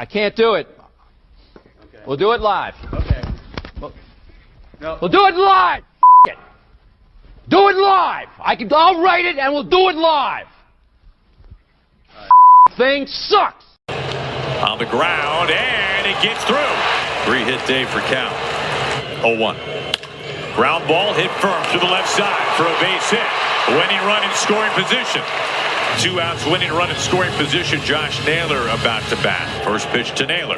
I can't do it. Okay. We'll do it live. Okay. No. We'll do it live. It. Do it live. I'll write it and we'll do it live. Thing sucks. On the ground, and it gets through. 3-hit day for Cal. 0-1. Ground ball hit firm to the left side for a base hit. Winning run in scoring position. 2 outs, winning run in scoring position. Josh Naylor about to bat. First pitch to Naylor.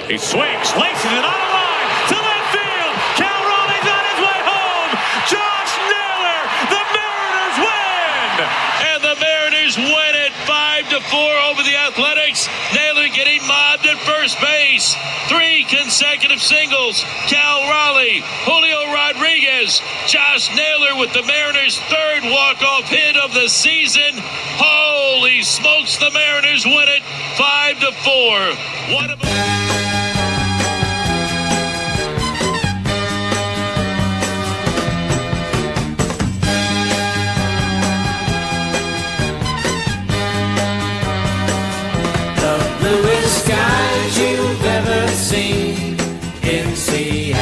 He swings, laces it on the line to left field. Cal Raleigh's on his way home. Josh Naylor, the Mariners win! And the Mariners win it 5-4 over the Athletics. Naylor getting mobbed at first base. 3 consecutive singles. Cal Raleigh, Julio Rodriguez, Josh Naylor with the Mariners' 3rd walk-off hit of the season. Holy smokes, the Mariners win it 5-4. What about... Bluest skies you've ever seen in Seattle,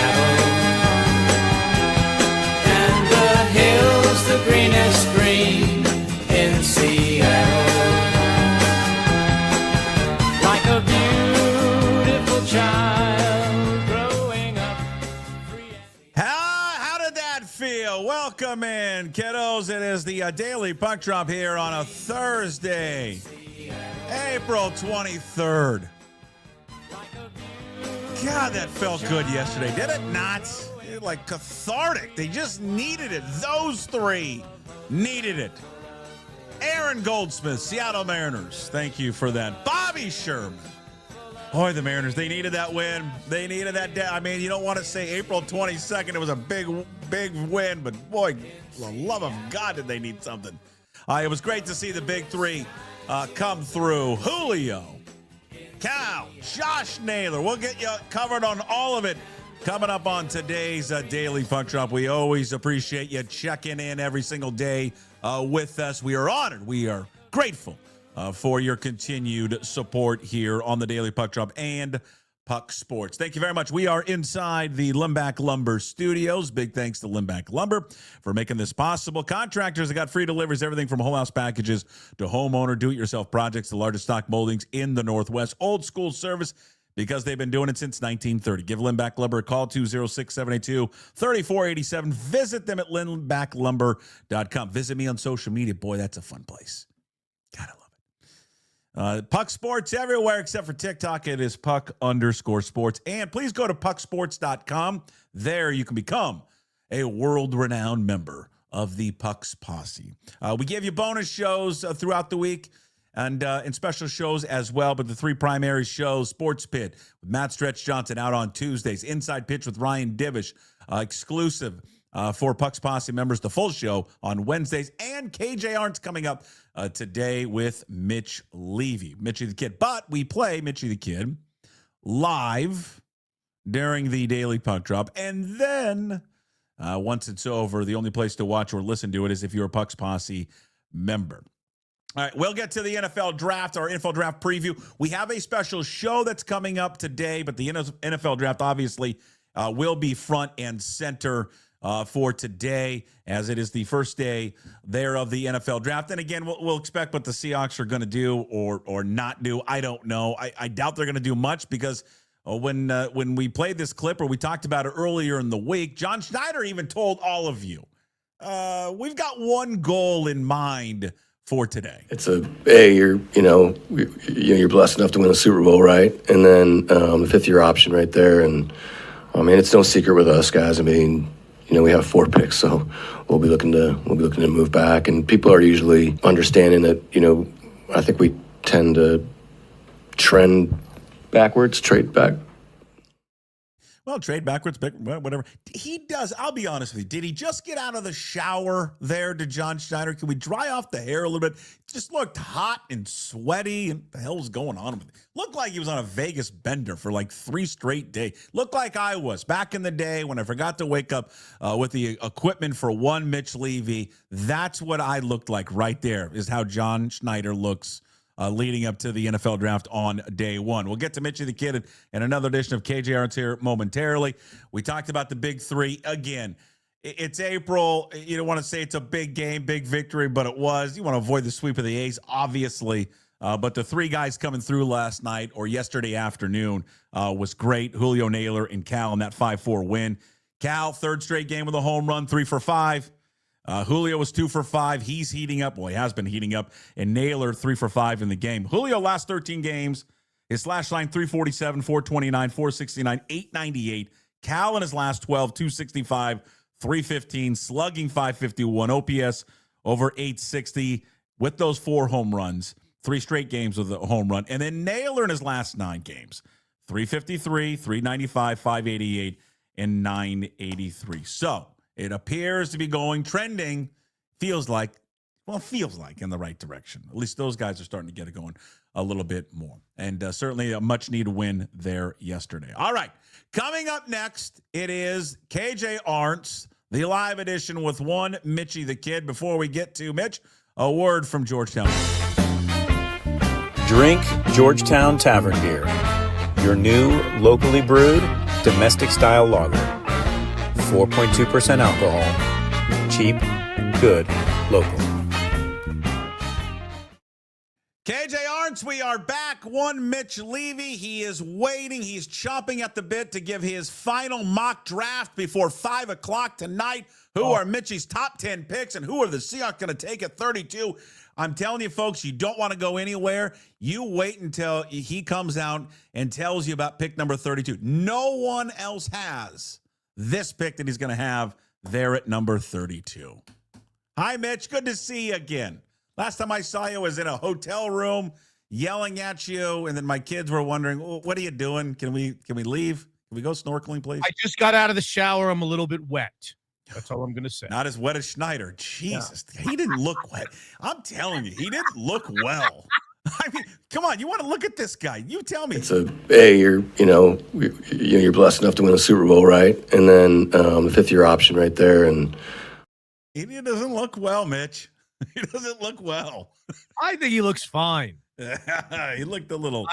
and the hills the greenest green in Seattle, like a beautiful child growing up free. How did that feel? Welcome in, kiddos. It is the Daily Puck Drop here on a Thursday, April 23rd. God, that felt good yesterday, did it not? Like cathartic. They just needed it. Those 3 needed it. Aaron Goldsmith, Seattle Mariners. Thank you for that. Bobby Sherman. Boy, the Mariners, they needed that win. They needed that day. I mean, you don't want to say April 22nd. It was a big win, but boy, for the love of God, did they need something. It was great to see the big 3 come through. Julio, Cal, Josh Naylor. We'll get you covered on all of it coming up on today's Daily Puck Drop. We always appreciate you checking in every single day with us. We are honored. We are grateful for your continued support here on the Daily Puck Drop and Puck Sports. Thank you very much. We are inside the Limback Lumber Studios. Big thanks to Limback Lumber for making this possible. Contractors have got free deliveries, everything from whole house packages to homeowner do-it-yourself projects, the largest stock moldings in the Northwest. Old school service because they've been doing it since 1930. Give Limback Lumber a call, 206-782-3487. Visit them at limbacklumber.com. Visit me on social media. Boy, that's a fun place. Gotta love it. Puck Sports everywhere except for TikTok. It is Puck_sports. And please go to pucksports.com. There you can become a world-renowned member of the Pucks Posse. We give you bonus shows throughout the week and special shows as well. But the 3 primary shows, Sports Pit with Matt Stretch Johnson out on Tuesdays. Inside Pitch with Ryan Divish, exclusive for Pucks Posse members, the full show on Wednesdays. And KJ-Arent's coming up today with Mitch Levy, Mitchie the Kid. But we play Mitchie the Kid live during the Daily Puck Drop. And then once it's over, the only place to watch or listen to it is if you're a Pucks Posse member. All right, we'll get to the NFL Draft, our NFL Draft preview. We have a special show that's coming up today, but the NFL Draft obviously will be front and center for today, as it is the first day there of the NFL Draft. And again, we'll expect what the Seahawks are going to do or not do. I don't know. I doubt they're going to do much because when we played this clip or we talked about it earlier in the week, John Schneider even told all of you, we've got one goal in mind for today. It's you're blessed enough to win a Super Bowl, right? And then the 5th-year option right there. And I mean, it's no secret with us guys. I mean, we have 4 picks, so we'll be looking to move back. And people are usually understanding that, I think we tend to trend backwards, trade back. Well, trade backwards, whatever. He does. I'll be honest with you. Did he just get out of the shower there to John Schneider? Can we dry off the hair a little bit? Just looked hot and sweaty. And what the hell's going on with it? Looked like he was on a Vegas bender for like 3 straight days. Looked like I was back in the day when I forgot to wake up with the equipment for one Mitch Levy. That's what I looked like right there, is how John Schneider looks leading up to the NFL draft on day one. We'll get to Mitchy the Kid and another edition of KJ-Arent here momentarily. We talked about the big three. Again, it's April. You don't want to say it's a big game, big victory, but it was. You want to avoid the sweep of the A's, obviously. But the three guys coming through last night or yesterday afternoon was great. Julio, Naylor, and Cal in that 5-4 win. Cal, third straight game with a home run, 3 for 5. Julio was 2 for 5. He's heating up. Well, he has been heating up. And Naylor, 3 for 5 in the game. Julio, last 13 games, his slash line, 347, 429, 469, 898. Cal in his last 12, 265, 315, slugging 551, OPS over 860 with those 4 home runs. 3 straight games with a home run. And then Naylor in his last 9 games, 353, 395, 588, and 983. So it appears to be trending, feels like in the right direction. At least those guys are starting to get it going a little bit more. And certainly a much-needed win there yesterday. All right, coming up next, it is KJ-Arent, the live edition with one Mitchy the Kid. Before we get to Mitch, a word from Georgetown. Drink Georgetown Tavern Beer, your new locally brewed domestic-style lager. 4.2% alcohol. Cheap, good, local. KJ-Arent, we are back. One Mitch Levy. He is waiting. He's chomping at the bit to give his final mock draft before 5 o'clock tonight. Who are Mitchy's top 10 picks and who are the Seahawks going to take at 32? I'm telling you, folks, you don't want to go anywhere. You wait until he comes out and tells you about pick number 32. No one else has this pick that he's going to have there at number 32. Hi, Mitch. Good to see you again. Last time I saw you was in a hotel room yelling at you, and then my kids were wondering, what are you doing? Can we leave? Can we go snorkeling, please? I just got out of the shower. I'm a little bit wet. That's all I'm going to say. Not as wet as Schneider. Jesus. Yeah. He didn't look wet. I'm telling you, he didn't look well. I mean, come on. You want to look at this guy. You tell me. You're blessed enough to win a Super Bowl, right? And then the fifth-year option right there. And he doesn't look well, Mitch. He doesn't look well. I think he looks fine. He looked a little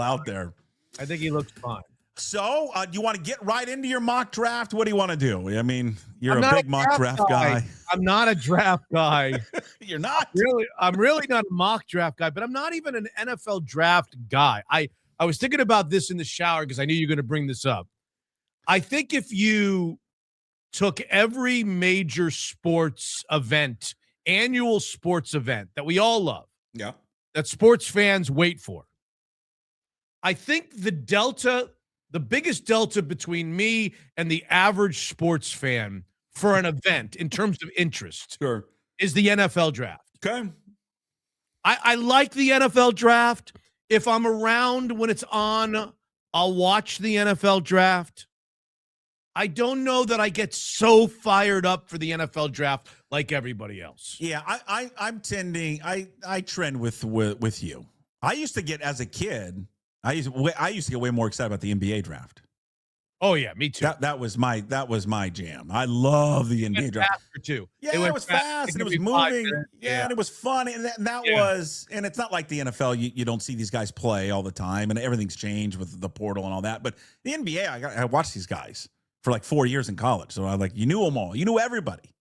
out there. I think he looks fine. So, do you want to get right into your mock draft? What do you want to do? I mean, you're a big mock draft guy. I'm not a draft guy. You're not? I'm really not a mock draft guy, but I'm not even an NFL draft guy. I was thinking about this in the shower because I knew you were going to bring this up. I think if you took every major sports event, annual sports event that we all love, yeah, that sports fans wait for, I think the biggest delta between me and the average sports fan for an event in terms of interest is the NFL draft. Okay. I like the NFL draft. If I'm around when it's on, I'll watch the NFL draft. I don't know that I get so fired up for the NFL draft like everybody else. Yeah, I'm tending. I trend with you. I used to get, as a kid, I used to get way more excited about the NBA draft. Oh yeah, me too. That was my jam. I love the NBA draft too. Yeah, it was fast and it was moving. Yeah, and it was fun, and that was. And it's not like the NFL. You don't see these guys play all the time, and everything's changed with the portal and all that. But the NBA, I watched these guys for like 4 years in college, so you knew them all. You knew everybody.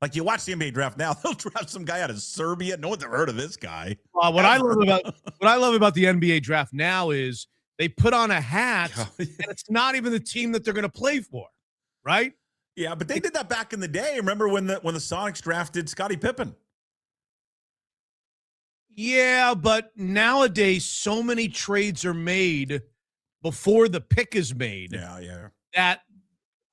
Like, you watch the NBA draft now, they'll draft some guy out of Serbia. No one's ever heard of this guy. What I love about the NBA draft now is they put on a hat, and it's not even the team that they're going to play for, right? Yeah, but they did that back in the day. Remember when the Sonics drafted Scottie Pippen? Yeah, but nowadays so many trades are made before the pick is made. Yeah. That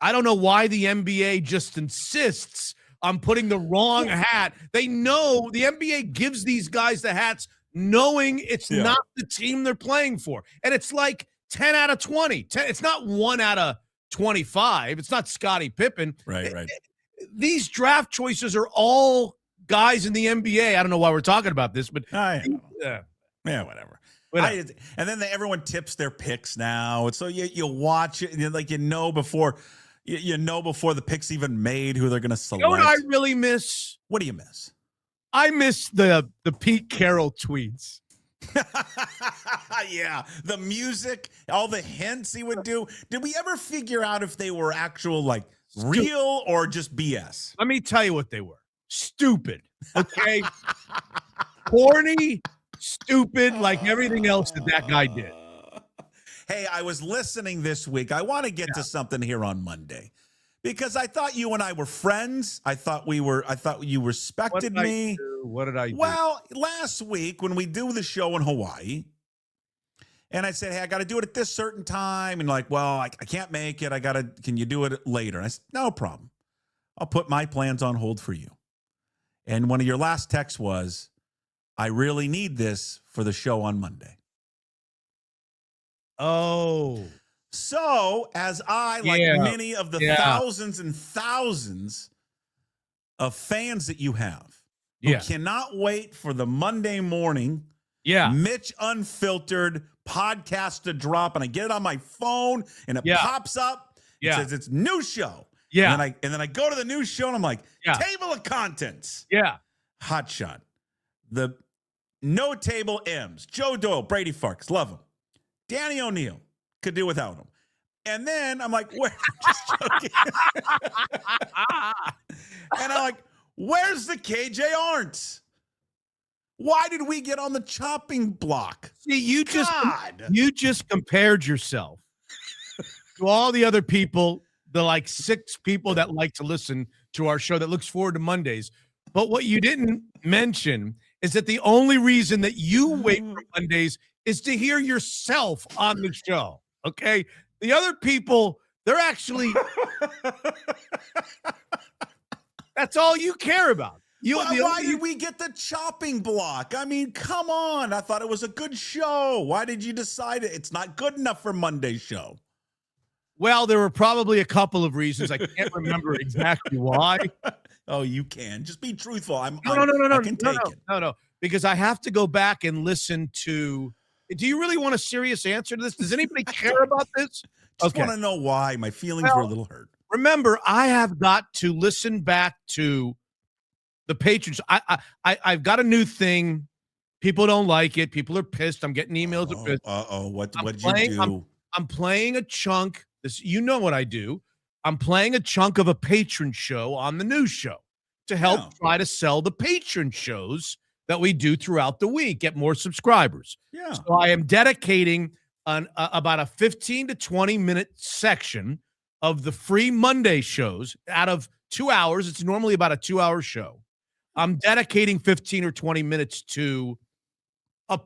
I don't know why the NBA just insists on putting the wrong hat. They know the NBA gives these guys the hats knowing it's not the team they're playing for. And it's like 10 out of 20. It's not 1 out of 25. It's not Scottie Pippen. Right. These draft choices are all guys in the NBA. I don't know why we're talking about this, but whatever. And then everyone tips their picks now. And so you watch it, and before before the pick's even made who they're going to select. You know what I really miss? What do you miss? I miss the Pete Carroll tweets. Yeah, the music, all the hints he would do. Did we ever figure out if they were actual, like, real or just BS? Let me tell you what they were. Stupid. Okay? Corny, stupid, like everything else that guy did. Hey, I was listening this week. I want to get to something here on Monday because I thought you and I were friends. I thought you respected me. What did I do? Well, last week when we do the show in Hawaii, and I said, hey, I got to do it at this certain time. And like, well, I can't make it. Can you do it later? And I said, no problem. I'll put my plans on hold for you. And one of your last texts was, I really need this for the show on Monday. Oh. So, as I, like many of the thousands and thousands of fans that you have who cannot wait for the Monday morning Mitch Unfiltered podcast to drop, and I get it on my phone, and it pops up. It says it's new show. Yeah. And then I go to the new show, and I'm like, table of contents. Yeah. Hot shot. The no table M's. Joe Doyle, Brady Farkas, love him. Danny O'Neill, could do without him. And then I'm like, where? Just joking. And I'm like, where's the KJ-Arent? Why did we get on the chopping block? See, you just compared yourself to all the other people, the like 6 people that like to listen to our show that looks forward to Mondays. But what you didn't mention is that the only reason that you wait for Mondays is to hear yourself on the show. Okay. The other people, they're actually, that's all you care about. Why did we get the chopping block? I mean, come on. I thought it was a good show. Why did you decide it's not good enough for Monday's show? Well, there were probably a couple of reasons. I can't remember exactly why. Oh, you can. Just be truthful. I can take it. No. Because I have to go back and listen to. Do you really want a serious answer to this? Does anybody care about this? Just want to know why. My feelings were a little hurt. Remember, I have got to listen back to the patrons. I've got a new thing. People don't like it. People are pissed. I'm getting emails of pissed. What did you do? I'm playing a chunk. You know what I do. I'm playing a chunk of a patron show on the news show to help try to sell the patron shows that we do throughout the week, get more subscribers. Yeah. So I am dedicating about a 15 to 20 minute section of the free Monday shows out of 2 hours. It's normally about a 2-hour show. I'm dedicating 15 or 20 minutes to a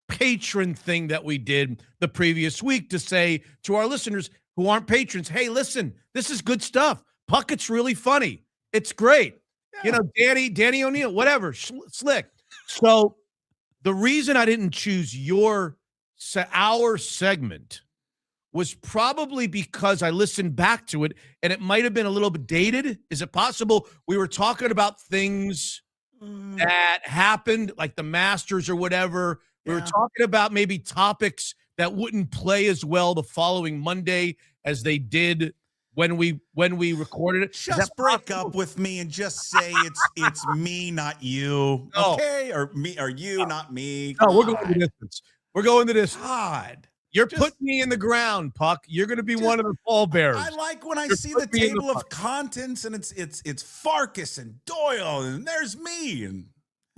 patron thing that we did the previous week to say to our listeners who aren't patrons, hey, listen, this is good stuff. Puckett's really funny. It's great. Yeah. You know, Danny O'Neill, whatever, slick. So the reason I didn't choose our segment was probably because I listened back to it and it might have been a little bit dated. Is it possible we were talking about things that happened, like the Masters or whatever? We were talking about maybe topics that wouldn't play as well the following Monday as they did when we recorded it. Just break up with me and just say it's me, not you. No. Okay? Or me or you, not me. No, we're going the distance. We're going the distance. God. You're putting me in the ground, Puck. You're going to be one of the pallbearers. I like when I see the table of contents and it's Farkas and Doyle and there's me, and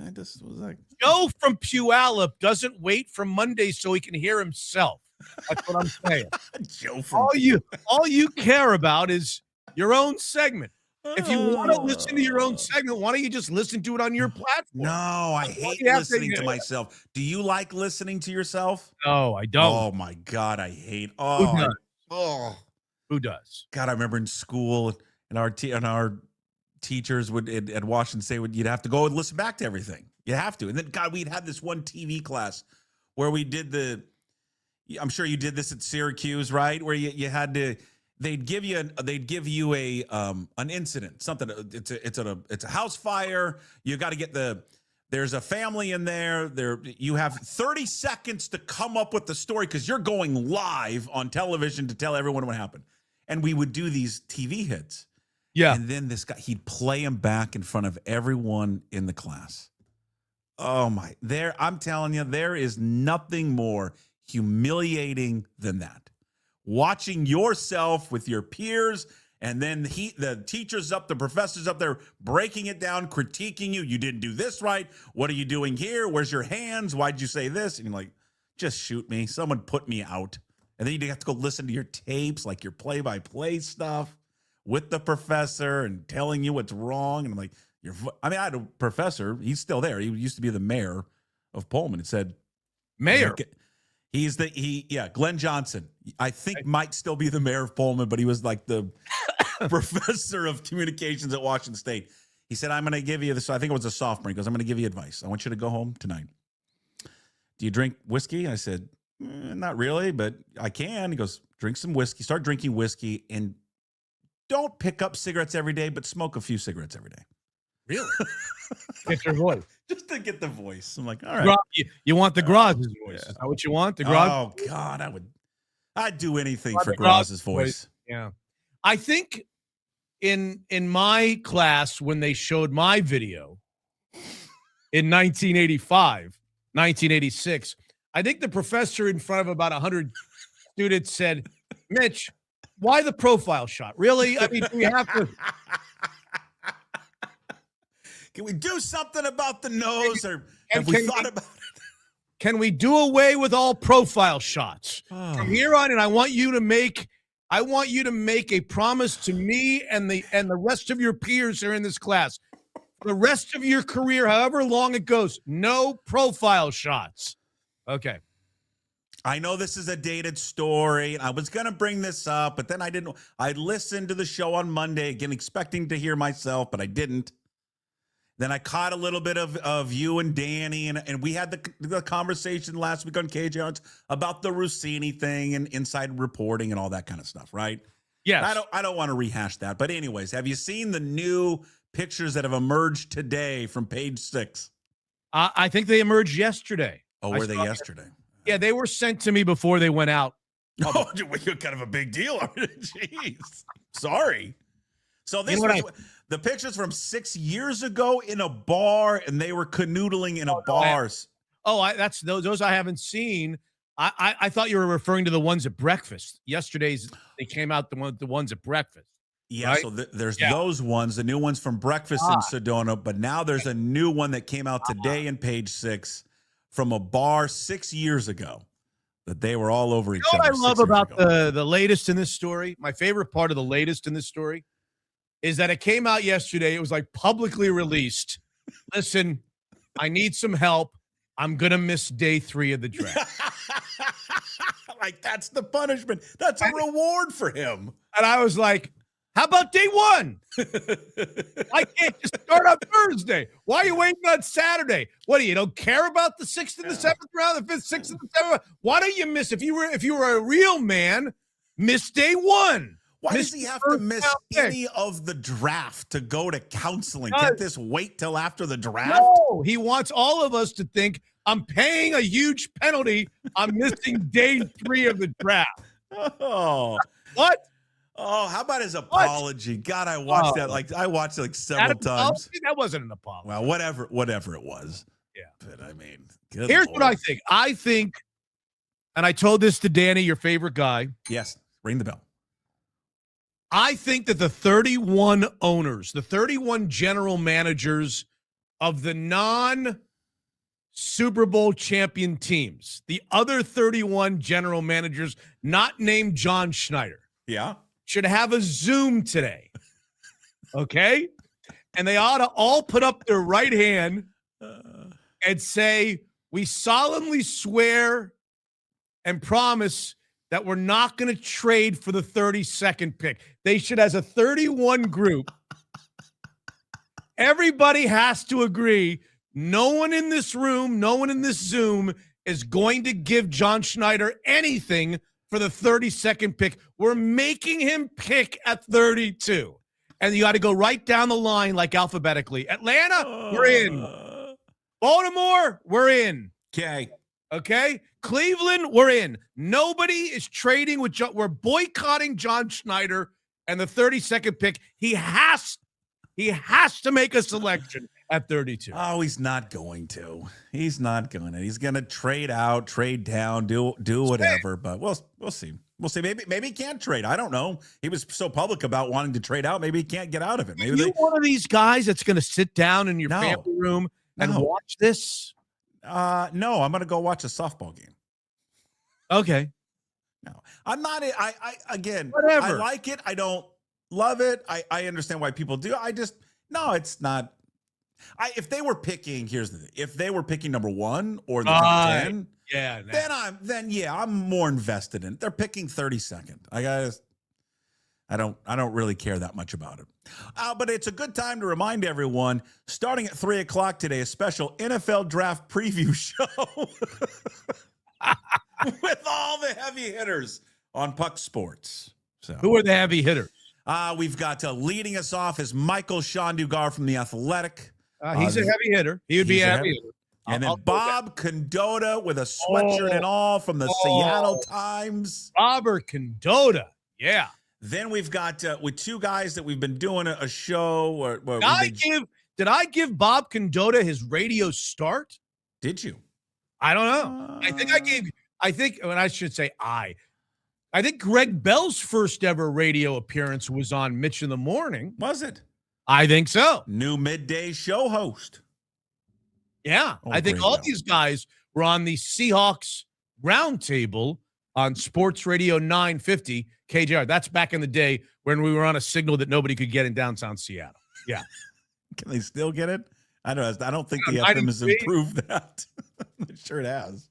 I just was like, Joe from Puyallup doesn't wait for Monday so he can hear himself. That's what I'm saying. Joe from all you care about is your own segment. If you want to listen to your own segment, why don't you just listen to it on your platform? No, I hate listening to myself. Do you like listening to yourself? No, I don't. Oh my God, I hate. Who does? God, I remember in school and our teachers would at Washington say you'd have to go and listen back to everything. You have to. And then God, we'd had this one TV class where we did I'm sure you did this at Syracuse, right? Where you had to. They'd give you a an incident, something. It's a house fire. You got to get there's a family in there. You have 30 seconds to come up with the story because you're going live on television to tell everyone what happened. And we would do these TV hits. Yeah. And then this guy, he'd play them back in front of everyone in the class. Oh my, I'm telling you, there is nothing more humiliating than that. Watching yourself with your peers, and then the teacher's up, the professor's up there breaking it down, critiquing you. You didn't do this right. What are you doing here? Where's your hands? Why'd you say this? And you're like, just shoot me. Someone put me out. And then you have to go listen to your tapes, like your play-by-play stuff with the professor and telling you what's wrong. And I'm like, I had a professor. He's still there. He used to be the mayor of Pullman. It said mayor. Glenn Johnson. I think might still be the mayor of Pullman, but he was like the professor of communications at Washington State. He said, I'm going to give you this. I think it was a sophomore. He goes, I'm going to give you advice. I want you to go home tonight. Do you drink whiskey? I said, not really, but I can. He goes, drink some whiskey. Start drinking whiskey and don't pick up cigarettes every day, but smoke a few cigarettes every day. Really? Get your voice. Just to get the voice. I'm like, all right. You want the Graz's voice. Is that what you want? The Graz? Oh, God. I'd do anything for Graz's voice. Yeah. I think in my class, when they showed my video in 1986, I think the professor in front of about 100 students said, Mitch, why the profile shot? Really? I mean, do we have to... Can we do something about the nose, or have we thought about it? Can we do away with all profile shots from here on? And I want you to make a promise to me and the rest of your peers here in this class. For the rest of your career, however long it goes, no profile shots. Okay. I know this is a dated story. I was going to bring this up, but then I didn't. I listened to the show on Monday, again, expecting to hear myself, but I didn't. Then I caught a little bit of you and Danny, and we had the conversation last week on KJ-Arent about the Rossini thing and inside reporting and all that kind of stuff, right? Yes. I don't want to rehash that. But anyways, have you seen the new pictures that have emerged today from Page 6? I think they emerged yesterday. Oh, were they yesterday? Yeah, they were sent to me before they went out. Oh, you're kind of a big deal. Jeez. Sorry. So this the pictures from 6 years ago in a bar, and they were canoodling in a bar. That's those I haven't seen. I thought you were referring to the ones at breakfast. Yesterday's they came out the ones at breakfast. Yeah, right? so there's those ones, the new ones from breakfast in Sedona, but now there's a new one that came out today in Page 6 from a bar 6 years ago that they were all over each other. What I love about the latest in this story, my favorite part of the latest in this story, is that it came out yesterday. It was like publicly released. Listen, I need some help. I'm going to miss day 3 of the draft. Like, that's the punishment. That's a reward for him. And I was like, how about day 1? I can't just start on Thursday. Why are you waiting on Saturday? What do you don't care about the 6th and the 7th round, the 5th, 6th, and the 7th? Why don't you miss if you were a real man, miss day 1? Why does he have to miss any of the draft to go to counseling? Can't this wait till after the draft? No, he wants all of us to think I'm paying a huge penalty. I'm missing day 3 of the draft. Oh, what? Oh, how about his apology? What? God, I watched that. I watched it several times. That wasn't an apology. Well, whatever it was. Yeah, but I mean, here's what I think. I think, and I told this to Danny, your favorite guy. Yes, ring the bell. I think that the 31 owners, the 31 general managers of the non-Super Bowl champion teams, the other 31 general managers not named John Schneider, should have a Zoom today. Okay? And they ought to all put up their right hand and say, we solemnly swear and promise that we're not going to trade for the 32nd pick. They should, as a 31 group, everybody has to agree. No one in this room, no one in this Zoom is going to give John Schneider anything for the 32nd pick. We're making him pick at 32. And you got to go right down the line, like alphabetically. Atlanta, we're in. Baltimore, we're in. Okay? Cleveland, we're in. Nobody is trading with John. We're boycotting John Schneider and the 32nd pick. He has to make a selection. at 32. Oh, he's not going to. He's not going to. He's going to trade out, trade down, do whatever. But we'll see. We'll see. Maybe he can't trade. I don't know. He was so public about wanting to trade out. Maybe he can't get out of it. Maybe one of these guys that's going to sit down in your family room and watch this? No, I'm going to go watch a softball game. Okay. No, I'm not. I again, whatever. I like it. I don't love it. I understand why people do. No, it's not. If they were picking, here's the thing. If they were picking number 1 or the top 10, I'm more invested in it. They're picking 32nd. I don't really care that much about it. But it's a good time to remind everyone, starting at 3:00 today, a special NFL draft preview show with all the heavy hitters on Puck Sports. So, who are the heavy hitters? We've got leading us off is Michael Shandugar from The Athletic. He's a heavy hitter. He would be a heavy hitter. And then Bob Condotta with a sweatshirt and all from the Seattle Times. Robert Condotta. Yeah. Then we've got with two guys that we've been doing a show. Did I give Bob Condotta his radio start? Did you? I don't know. I think Greg Bell's first ever radio appearance was on Mitch in the Morning. Was it? I think so. New midday show host. Yeah. I think all these guys were on the Seahawks roundtable on Sports Radio 950 KJ-Arent. That's back in the day when we were on a signal that nobody could get in downtown Seattle. Yeah. Can they still get it? I don't think the FM has improved that. I'm sure it has.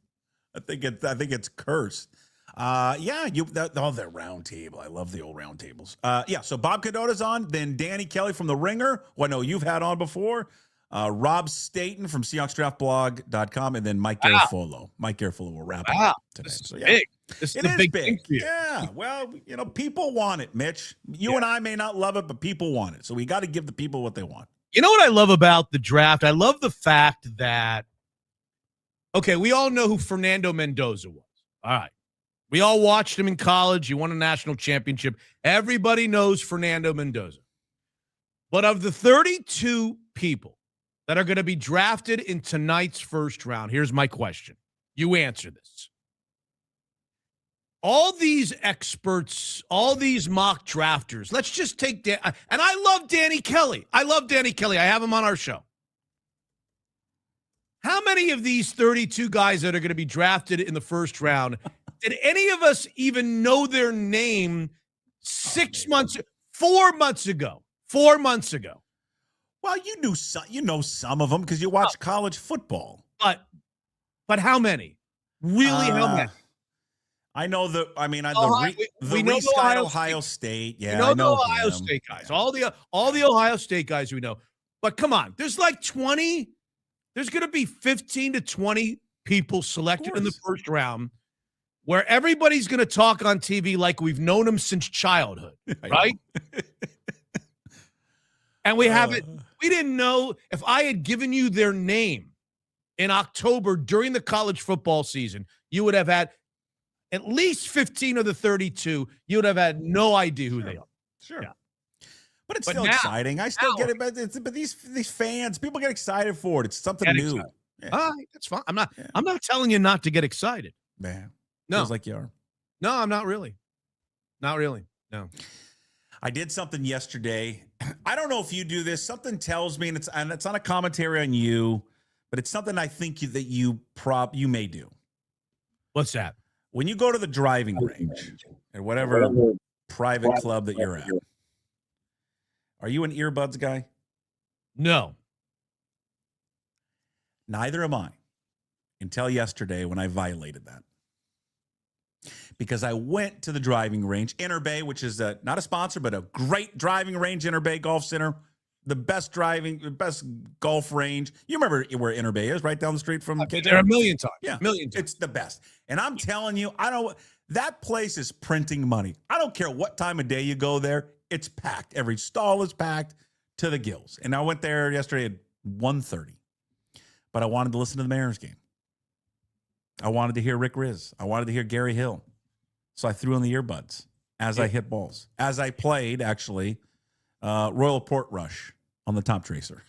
I think it's cursed. The round table. I love the old round tables. So Bob Condotta's on, then Danny Kelly from The Ringer, who I know you've had on before, Rob Staten from SeahawksDraftBlog.com, and then Mike Garafolo. Mike Garafolo will wrap up today. This is big. This is big thing for you. Yeah, well, people want it, Mitch. You and I may not love it, but people want it. So we got to give the people what they want. You know what I love about the draft? I love the fact that, we all know who Fernando Mendoza was. All right. We all watched him in college. He won a national championship. Everybody knows Fernando Mendoza. But of the 32 people that are going to be drafted in tonight's first round, here's my question. You answer this. All these experts, all these mock drafters, let's just take and I love Danny Kelly. I have him on our show. How many of these 32 guys that are going to be drafted in the first round did any of us even know their name 4 months ago? 4 months ago. Well, you know some of them because you watch college football. But how many? Really, how many? I know the Reese guy, Ohio State. Yeah, I know the Ohio State guys. All the Ohio State guys we know. But come on, there's like 20. There's going to be 15 to 20 people selected in the first round, where everybody's going to talk on TV like we've known them since childhood, right? And we haven't. We didn't know if I had given you their name in October during the college football season, you would have had at least 15 of the 32. You would have had no idea who they are. Sure. Yeah. But it's still exciting. I still get it. But these fans, people get excited for it. It's something new. Yeah. All right, that's fine. I'm not telling you not to get excited. Man, no, feels like you are. No, I'm not really. Not really. No. I did something yesterday. I don't know if you do this. Something tells me, and it's not a commentary on you, but it's something I think that you may do. What's that? When you go to the driving range at whatever private club that you're at, are you an earbuds guy? No. Neither am I until yesterday when I violated that. Because I went to the driving range, Inter Bay, which is not a sponsor, but a great driving range, Inter Bay Golf Center, the best golf range. You remember where Inter Bay is, right down the street from KJ? There a million times. Yeah, million times. It's the best. And I'm telling you, that place is printing money. I don't care what time of day you go there. It's packed. Every stall is packed to the gills. And I went there yesterday at 1:30. But I wanted to listen to the Mariners game. I wanted to hear Rick Riz. I wanted to hear Gary Hill. So I threw in the earbuds as I hit balls. As I played, actually, Royal Port Rush on the Top Tracer.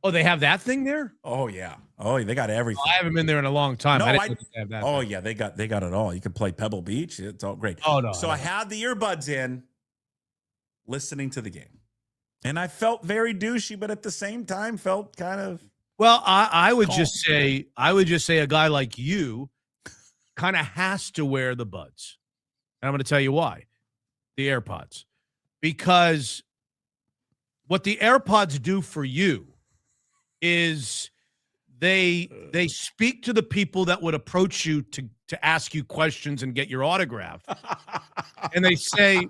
Oh, they have that thing there? Oh yeah. Oh, they got everything. I haven't been there in a long time. No, I didn't have that. Oh yeah, they got it all. You can play Pebble Beach. It's all great. Oh no. So I had the earbuds in, listening to the game, and I felt very douchey, but at the same time felt kind of. Well, I would just say a guy like you kind of has to wear the buds. And I'm going to tell you why. The AirPods. Because what the AirPods do for you is they speak to the people that would approach you to ask you questions and get your autograph. And they say,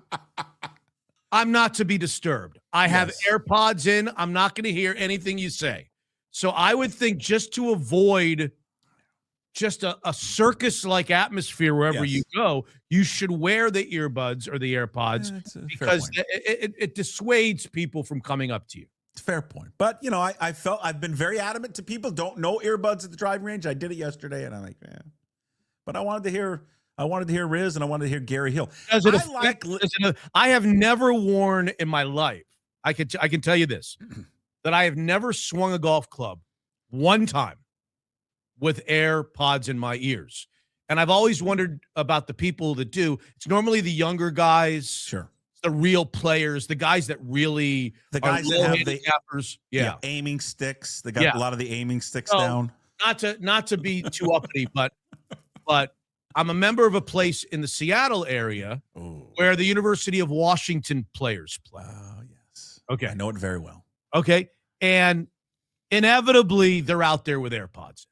I'm not to be disturbed. I have AirPods in. I'm not going to hear anything you say. So I would think just to avoid just a circus-like atmosphere wherever you go, you should wear the earbuds or the AirPods because it dissuades people from coming up to you. It's a fair point. But, I've been very adamant to people, don't know earbuds at the driving range. I did it yesterday, and I'm like, yeah. But I wanted to hear Riz, and I wanted to hear Gary Hill. I have never worn in my life, I can tell you this, that I have never swung a golf club one time with AirPods in my ears. And I've always wondered about the people that do. It's normally the younger guys. Sure. The real players, the guys that really the guys that have the aiming sticks. They got a lot of the aiming sticks down. Not to be too uppity, but I'm a member of a place in the Seattle area where the University of Washington players play. Oh, yes. Okay. I know it very well. Okay. And inevitably they're out there with AirPods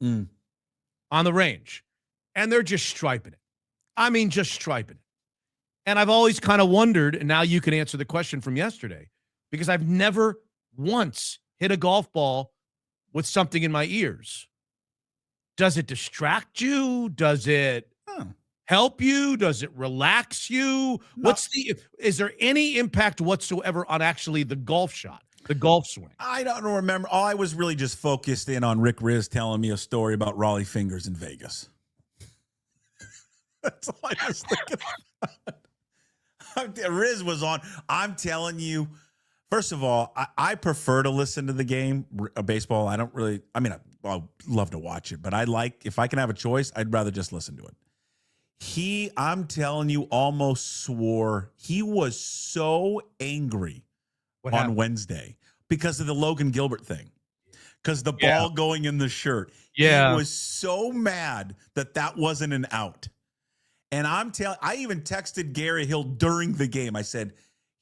on the range, and they're just striping it. I mean, just striping it. And I've always kind of wondered, and now you can answer the question from yesterday, because I've never once hit a golf ball with something in my ears. Does it distract you? Does it help you? Does it relax you? No. Is there any impact whatsoever on actually the golf shot? The golf swing. I don't remember. All I was really just focused in on Rick Riz telling me a story about Raleigh fingers in Vegas. That's all I was thinking about. Riz was on. I'm telling you, first of all, I prefer to listen to the game, baseball. I don't really, I love to watch it, but if I can have a choice, I'd rather just listen to it. I'm telling you, almost swore. He was so angry on Wednesday because of the Logan Gilbert thing, because the ball going in the shirt. Yeah. He was so mad that wasn't an out. And I even texted Gary Hill during the game. I said,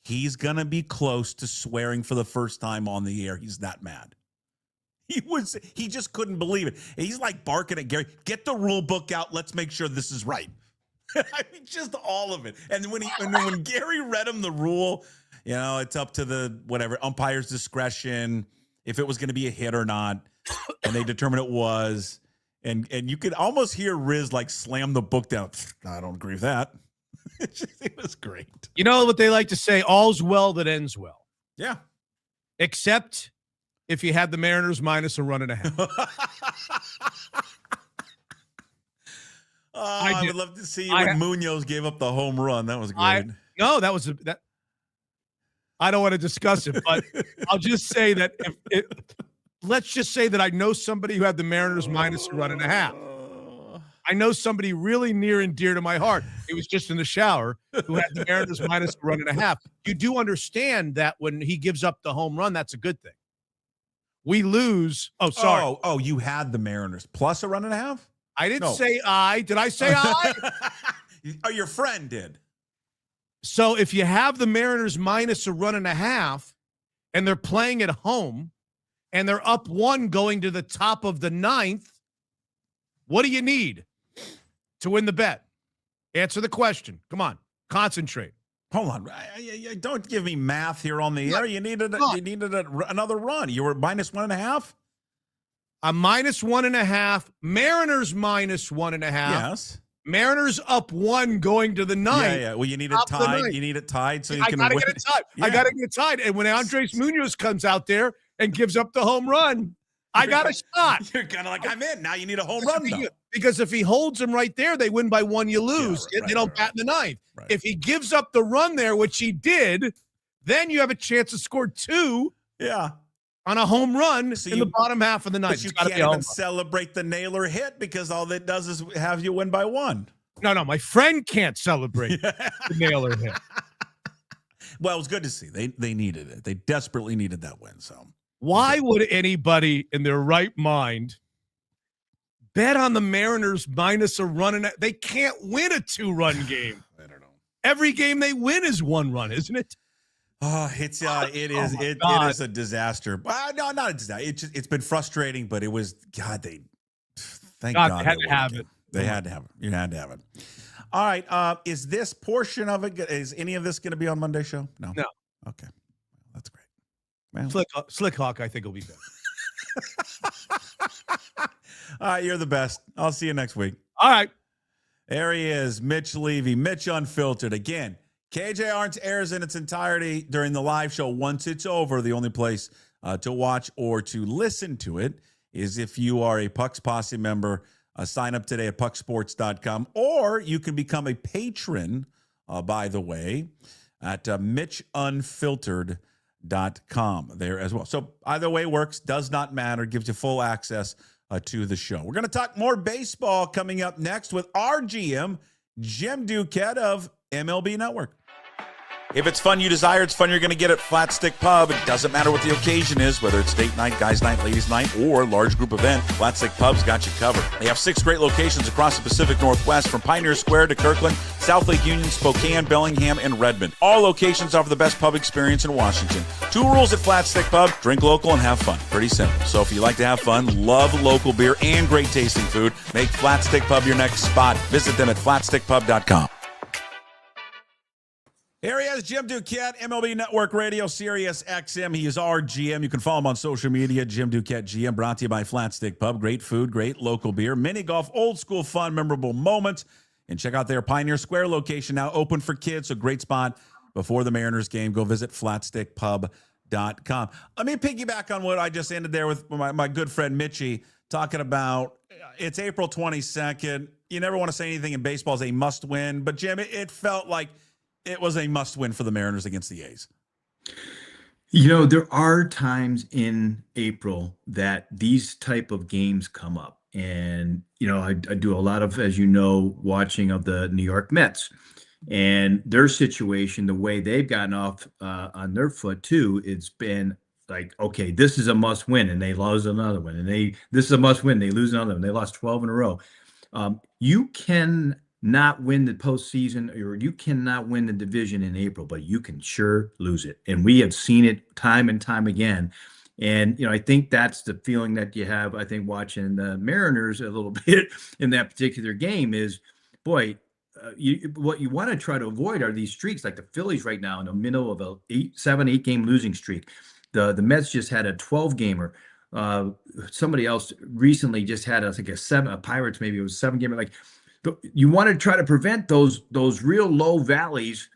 he's going to be close to swearing for the first time on the air. He's that mad. He just couldn't believe it. And he's like barking at Gary, get the rule book out. Let's make sure this is right. I mean, just all of it. And when Gary read him the rule, it's up to the umpire's discretion if it was going to be a hit or not. And they determined it was. And you could almost hear Riz like slam the book down. I don't agree with that. It was great. You know what they like to say? All's well that ends well. Yeah. Except if you had the Mariners minus a run and a half. I would love to see when Munoz gave up the home run. That was great. I don't want to discuss it, but I'll just say that let's just say that I know somebody who had the Mariners minus a run and a half. I know somebody really near and dear to my heart. It was just in the shower who had the Mariners minus a run and a half. You do understand that when he gives up the home run, that's a good thing. We lose. Oh, sorry. Oh, you had the Mariners plus a run and a half? I didn't say I. Did I say I? Oh, your friend did. So if you have the Mariners minus a run and a half and they're playing at home and they're up 1 going to the top of the 9th, what do you need to win the bet? Answer the question. Come on. Concentrate. Hold on. Don't give me math here on the air. You needed another run. You were minus 1.5? A minus 1.5. Mariners minus 1.5. Yes. Mariners up 1 going to the 9th. Yeah. Well, you need it tied. You need it tied so you can win. Get it tied. Yeah. I got to get it tied. And when Andres Munoz comes out there and gives up the home run, I got a shot. You're kind of like, I'm in. Now you need a home run, though. Because if he holds him right there, they win by 1, you lose. They don't bat in the 9th. Right. If he gives up the run there, which he did, then you have a chance to score 2. Yeah. on a home run So in the bottom half of the ninth. But you can't even celebrate the Naylor hit because all it does is have you win by one. No, my friend can't celebrate the Naylor hit. Well, it was good to see. They needed it. They desperately needed that win. So why would anybody in their right mind bet on the Mariners minus a run? They can't win a 2-run game. I don't know. Every game they win is 1 run, isn't it? Oh, it is a disaster. No, not a disaster. It's been frustrating, but it was thank God they had to have it. They had to have it. You had to have it. All right. Is this portion of it? Is any of this going to be on Monday's show? No. Okay, that's great. Well, Slick Hawk, I think, will be better. All right, you're the best. I'll see you next week. All right. There he is, Mitch Levy, Mitch Unfiltered. Again, KJ-Arent airs in its entirety during the live show. Once it's over, the only place to watch or to listen to it is if you are a Puck's Posse member. Sign up today at pucksports.com, or you can become a patron, by the way, at mitchunfiltered.com there as well. So either way works, does not matter, gives you full access to the show. We're going to talk more baseball coming up next with our GM, Jim Duquette of MLB Network. If it's fun you desire, it's fun you're going to get at Flat Stick Pub. It doesn't matter what the occasion is, whether it's date night, guys night, ladies night, or large group event, Flat Stick Pub's got you covered. They have 6 great locations across the Pacific Northwest, from Pioneer Square to Kirkland, South Lake Union, Spokane, Bellingham, and Redmond. All locations offer the best pub experience in Washington. 2 rules at Flat Stick Pub: drink local and have fun. Pretty simple. So if you like to have fun, love local beer, and great tasting food, make Flat Stick Pub your next spot. Visit them at flatstickpub.com. Here he is, Jim Duquette, MLB Network Radio, Sirius XM. He is our GM. You can follow him on social media, Jim Duquette GM, brought to you by Flat Stick Pub. Great food, great local beer, mini golf, old school fun, memorable moments. And check out their Pioneer Square location, now open for kids. So great spot before the Mariners game. Go visit flatstickpub.com. Let me piggyback on what I just ended there with my good friend Mitchie, talking about it's April 22nd. You never want to say anything in baseball is a must win. But, Jim, it felt like it was a must-win for the Mariners against the A's. You know, there are times in April that these type of games come up. And, you know, I do a lot of, as you know, watching of the New York Mets. And their situation, the way they've gotten off on their foot, too, it's been like, okay, this is a must-win, and they lose another one. And this is a must-win, they lose another one. They lost 12 in a row. You can not win the postseason, or you cannot win the division in April, but you can sure lose it. And we have seen it time and time again. And, you know, I think that's the feeling that you have, I think, watching the Mariners a little bit in that particular game is, boy, what you want to try to avoid are these streaks, like the Phillies right now in the middle of a 7-8 game losing streak. The Mets just had a 12-gamer. Somebody else recently just had a Pirates, maybe it was 7-gamer. Like, you want to try to prevent those real low valleys.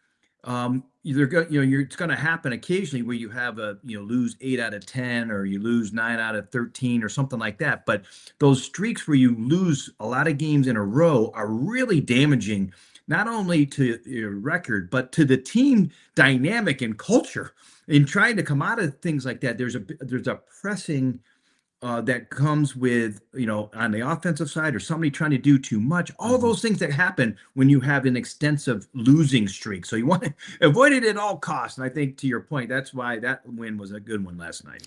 It's going to happen occasionally where you have lose 8 out of 10, or you lose 9 out of 13 or something like that. But those streaks where you lose a lot of games in a row are really damaging, not only to your record, but to the team dynamic and culture. In trying to come out of things like that, there's a pressing that comes with, on the offensive side, or somebody trying to do too much, all those things that happen when you have an extensive losing streak. So you want to avoid it at all costs. And I think, to your point, that's why that win was a good one last night.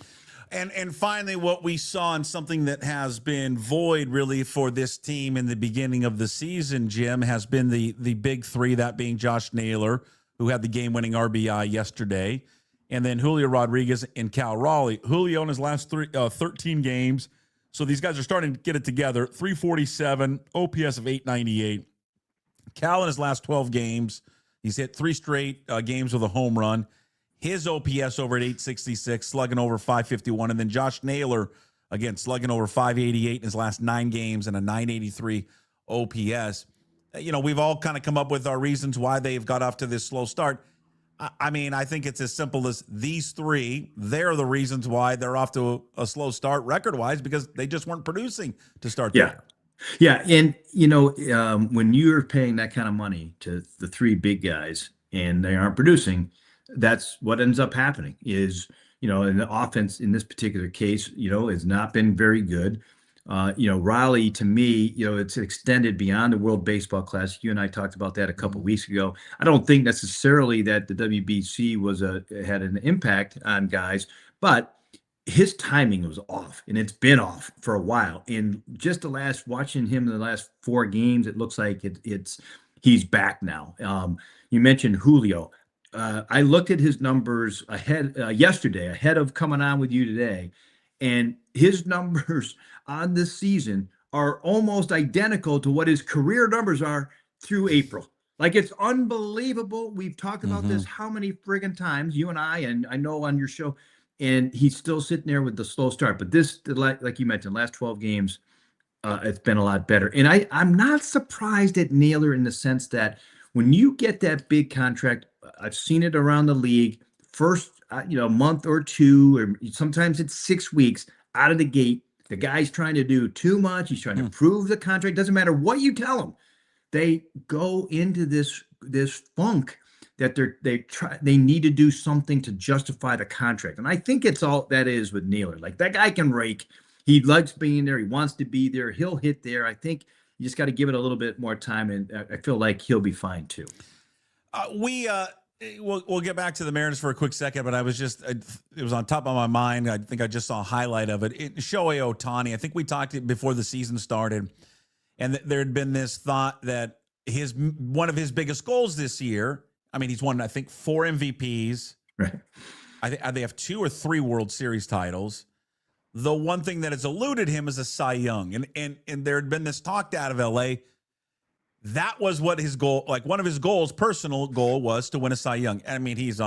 And finally, what we saw, and something that has been void really for this team in the beginning of the season, Jim, has been the big three, that being Josh Naylor, who had the game-winning RBI yesterday, and then Julio Rodriguez and Cal Raleigh. Julio in his last 13 games. So these guys are starting to get it together. 347, OPS of 898. Cal in his last 12 games, he's hit 3 straight games with a home run. His OPS over at 866, slugging over 551. And then Josh Naylor, again, slugging over 588 in his last 9 games and a 983 OPS. We've all kind of come up with our reasons why they've got off to this slow start. I mean, I think it's as simple as these three. They're the reasons why they're off to a slow start record-wise, because they just weren't producing to start the year. Yeah, and, when you're paying that kind of money to the 3 big guys and they aren't producing, that's what ends up happening is, and the offense in this particular case, has not been very good. Raleigh, to me, it's extended beyond the World Baseball Classic. You and I talked about that a couple weeks ago. I don't think necessarily that the WBC had an impact on guys, but his timing was off, and it's been off for a while. And just watching him in the last 4 games, it looks like he's back now. You mentioned Julio. I looked at his numbers yesterday, ahead of coming on with you today, and his numbers on this season are almost identical to what his career numbers are through April. Like, it's unbelievable. We've talked about this how many friggin' times, you and I know on your show, and he's still sitting there with the slow start. But like you mentioned, last 12 games, it's been a lot better. And I'm not surprised at Naylor in the sense that when you get that big contract, I've seen it around the league, first month or 2, or sometimes it's 6 weeks out of the gate. The guy's trying to do too much. He's trying to prove the contract. Doesn't matter what you tell him. They go into this funk that they need to do something to justify the contract. And I think it's all that is with Naylor. Like, that guy can rake. He likes being there. He wants to be there. He'll hit there. I think you just got to give it a little bit more time, and I feel like he'll be fine too. We'll get back to the Mariners for a quick second, but it was on top of my mind. I think I just saw a highlight of it. Shohei Ohtani, I think we talked before the season started, and there had been this thought that one of his biggest goals this year, I mean, he's won, I think, 4 MVPs. Right. They have 2 or 3 World Series titles. The one thing that has eluded him is a Cy Young. And there had been this talk out of LA. That was what his goal, like one of his goals, personal goal, was to win a Cy Young. I mean, he's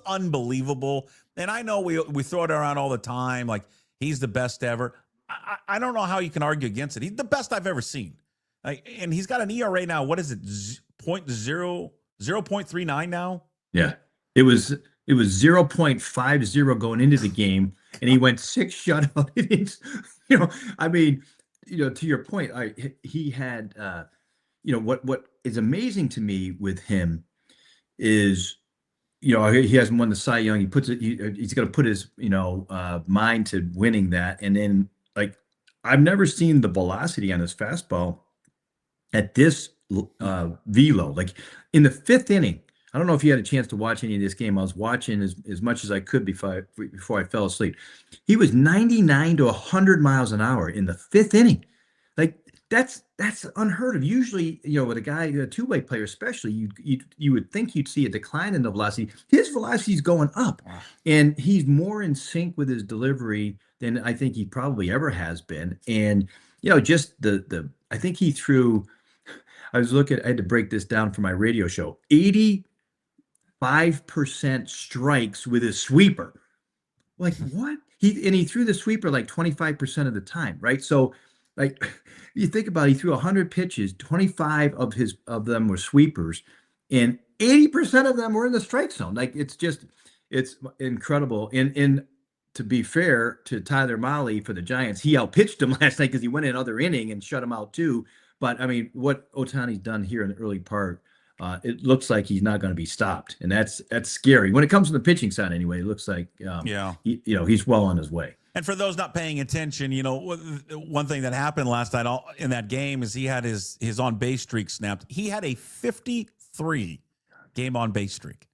unbelievable. And I know we throw it around all the time, like he's the best ever. I don't know how you can argue against it. He's the best I've ever seen. And he's got an ERA now. What is it? 0.39 now? Yeah. It was 0.50 going into the game, and he went 6 shutout innings. To your point, he had, what is amazing to me with him is, he hasn't won the Cy Young. He's going to put his, mind to winning that. And then, like, I've never seen the velocity on his fastball at this velo. Like, in the 5th inning, I don't know if you had a chance to watch any of this game. I was watching as much as I could before I fell asleep. He was 99 to 100 miles an hour in the 5th inning. Like, that's unheard of. Usually, with a two-way player especially, you would think you'd see a decline in the velocity. His velocity is going up, and he's more in sync with his delivery than I think he probably ever has been. And just I think he threw. I had to break this down for my radio show. 85% strikes with his sweeper. Like, what? He threw the sweeper like 25% of the time, right? So, like, you think about it, he threw 100 pitches, 25 of them were sweepers, and 80% of them were in the strike zone. Like, it's incredible. And to be fair to Tyler Mahle for the Giants, he outpitched him last night because he went in another inning and shut him out too. But I mean, what Ohtani's done here in the early part, it looks like he's not going to be stopped, and that's scary. When it comes to the pitching side, anyway, it looks like he's well on his way. And for those not paying attention, one thing that happened last night in that game is he had his on base streak snapped. He had a 53 game on base streak.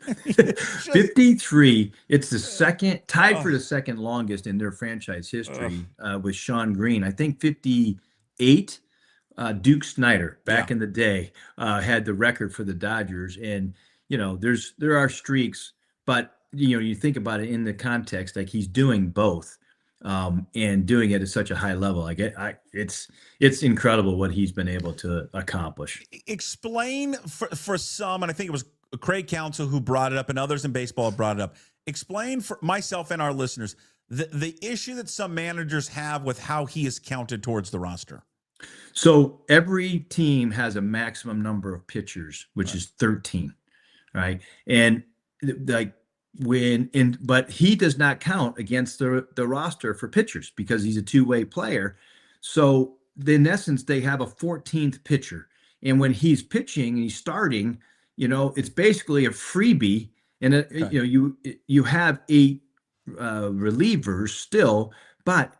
53. It's the second, tied for the second longest in their franchise history with Sean Green. I think 58. Duke Snyder back in the day had the record for the Dodgers, and there are streaks, but you think about it in the context, like he's doing both, and doing it at such a high level. Like it's incredible what he's been able to accomplish. Explain for some, and I think it was Craig Counsell who brought it up, and others in baseball brought it up. Explain for myself and our listeners the issue that some managers have with how he is counted towards the roster. So every team has a maximum number of pitchers, which is 13, right? And but he does not count against the roster for pitchers because he's a two-way player. So in essence, they have a 14th pitcher. And when he's pitching and he's starting, it's basically a freebie And you have 8 relievers still, but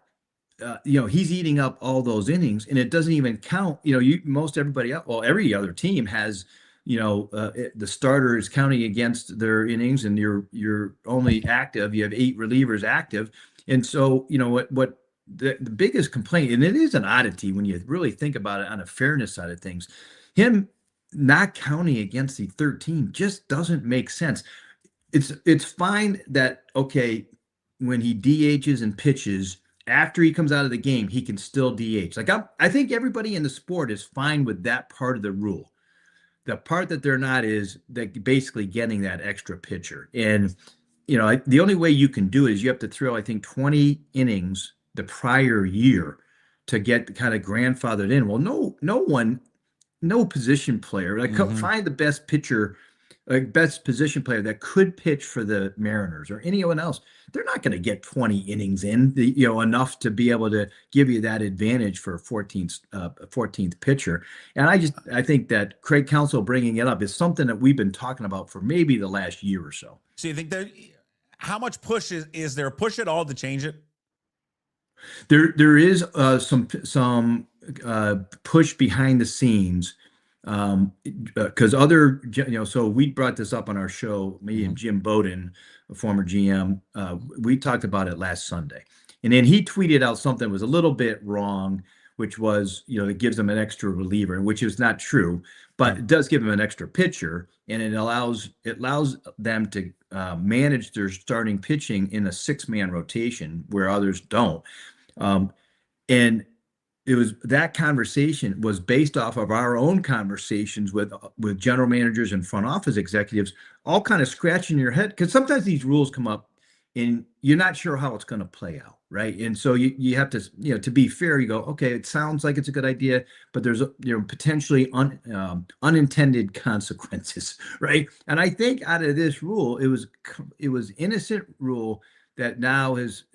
he's eating up all those innings, and it doesn't even count. Most everybody else, well, every other team has, the starter is counting against their innings, and you're only active. You have 8 relievers active, and so what the biggest complaint, and it is an oddity when you really think about it on a fairness side of things, him not counting against the 13 just doesn't make sense. It's fine that, okay, when he DHs and pitches, after he comes out of the game, he can still DH. Like I think everybody in the sport is fine with that part of the rule. The part that they're not is that basically getting that extra pitcher. And the only way you can do it is you have to throw, I think, 20 innings the prior year to get kind of grandfathered in. Well, no position player, find the best pitcher, best position player that could pitch for the Mariners or anyone else. They're not going to get 20 innings in, enough to be able to give you that advantage for a 14th pitcher. And I think that Craig Counsell bringing it up is something that we've been talking about for maybe the last year or so. So you think that how much push is there a push at all to change it? There is some push behind the scenes, because so we brought this up on our show, me and Jim Bowden, a former GM, we talked about it last Sunday, and then he tweeted out something that was a little bit wrong, which was, it gives them an extra reliever, which is not true, but it does give them an extra pitcher, and it allows them to manage their starting pitching in a 6-man rotation where others don't. And it was that conversation was based off of our own conversations with general managers and front office executives, all kind of scratching your head, because sometimes these rules come up and you're not sure how it's going to play out, right? And so you have to, to be fair, you go, okay, it sounds like it's a good idea, but there's potentially unintended consequences, right? And I think out of this rule, it was innocent rule that now has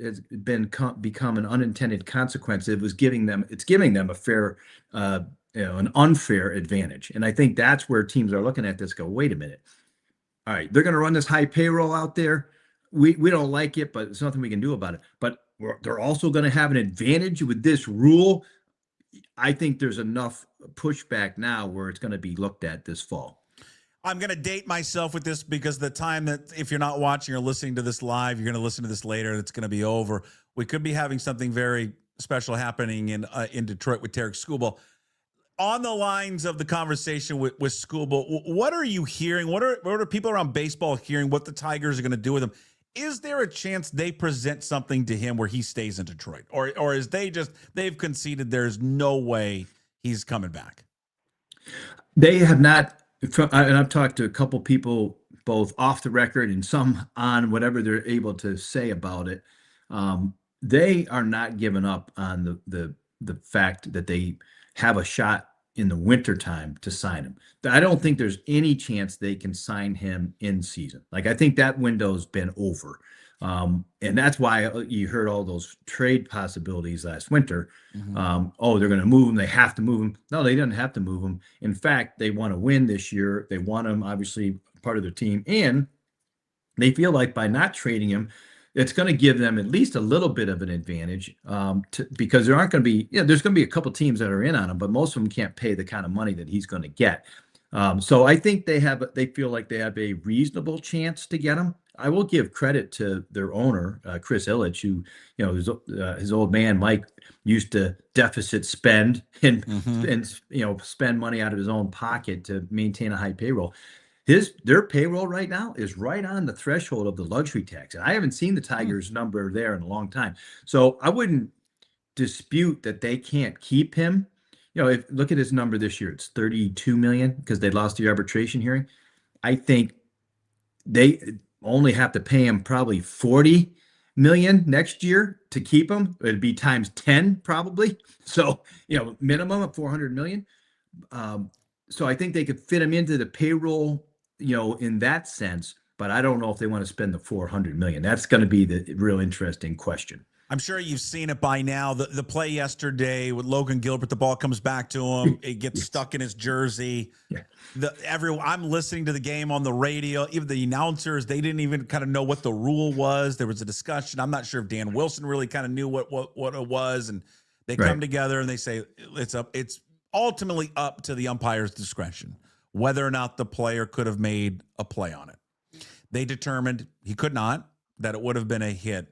become an unintended consequence. It's giving them a fair, an unfair advantage. And I think that's where teams are looking at this, go, wait a minute. All right, they're going to run this high payroll out there. We don't like it, but there's nothing we can do about it. But they're also going to have an advantage with this rule. I think there's enough pushback now where it's going to be looked at this fall. I'm going to date myself with this because the time that if you're not watching or listening to this live, you're going to listen to this later and it's going to be over. We could be having something very special happening in Detroit with Tarik Skubal. On the lines of the conversation with Skubal, what are you hearing? What are people around baseball hearing what the Tigers are going to do with him? Is there a chance they present something to him where he stays in Detroit? Or is they've conceded there's no way he's coming back? They have not. And I've talked to a couple people, both off the record and some on whatever they're able to say about it. They are not giving up on the fact that they have a shot in the wintertime to sign him. I don't think there's any chance they can sign him in season. Like, I think that window's been over. And that's why you heard all those trade possibilities last winter. Mm-hmm. They're going to move him. They have to move him. No, they didn't have to move him. In fact, they want to win this year. They want him, obviously, part of their team. And they feel like by not trading him, it's going to give them at least a little bit of an advantage, because there aren't going to be, there's going to be a couple teams that are in on him, but most of them can't pay the kind of money that he's going to get. So I think they feel like they have a reasonable chance to get him. I will give credit to their owner, Chris Ilitch, who, his old man, Mike, used to deficit spend and spend money out of his own pocket to maintain a high payroll. Their payroll right now is right on the threshold of the luxury tax. And I haven't seen the Tigers number there in a long time. So I wouldn't dispute that they can't keep him. Look at his number this year. It's $32 million because they lost the arbitration hearing. I think they only have to pay him probably $40 million next year to keep him. It'd be times 10 probably. So, minimum of $400 million. So I think they could fit him into the payroll, in that sense, but I don't know if they want to spend the $400 million. That's going to be the real interesting question. I'm sure you've seen it by now. The play yesterday with Logan Gilbert, the ball comes back to him. It gets stuck in his jersey. Yeah. I'm listening to the game on the radio. Even the announcers, they didn't even kind of know what the rule was. There was a discussion. I'm not sure if Dan Wilson really kind of knew what it was. And they come together and they say it's ultimately up to the umpire's discretion whether or not the player could have made a play on it. They determined he could not, that it would have been a hit.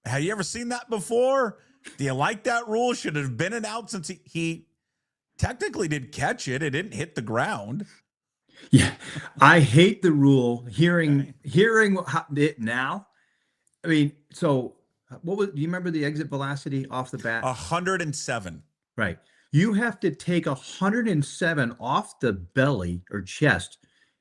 Have you ever seen that before? Do you like that rule? Should it have been an out since he technically did catch it? It didn't hit the ground. Yeah, I hate the rule. Hearing it now. I mean, so do you remember the exit velocity off the bat? 107. Right. You have to take 107 off the belly or chest.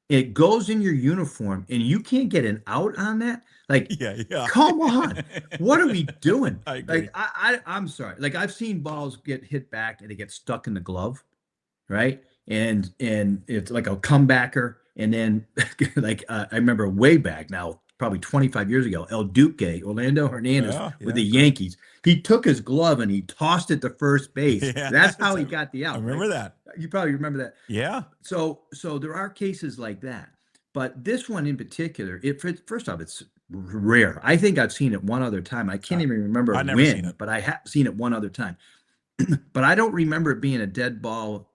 It goes in your uniform, and you can't get an out on that. Like, yeah. Come on, what are we doing? I agree. Like, I'm sorry. Like, I've seen balls get hit back and it gets stuck in the glove, right? And it's like a comebacker, and then I remember way back now, probably 25 years ago, Orlando Hernandez with the Yankees. He took his glove and he tossed it to first base. Yeah, that's how he got the out. I remember that. You probably remember that. Yeah. So there are cases like that, but this one in particular, first off, it's rare. I think I've seen it one other time. I can't even remember when, but I have seen it one other time. But I don't remember it being a dead ball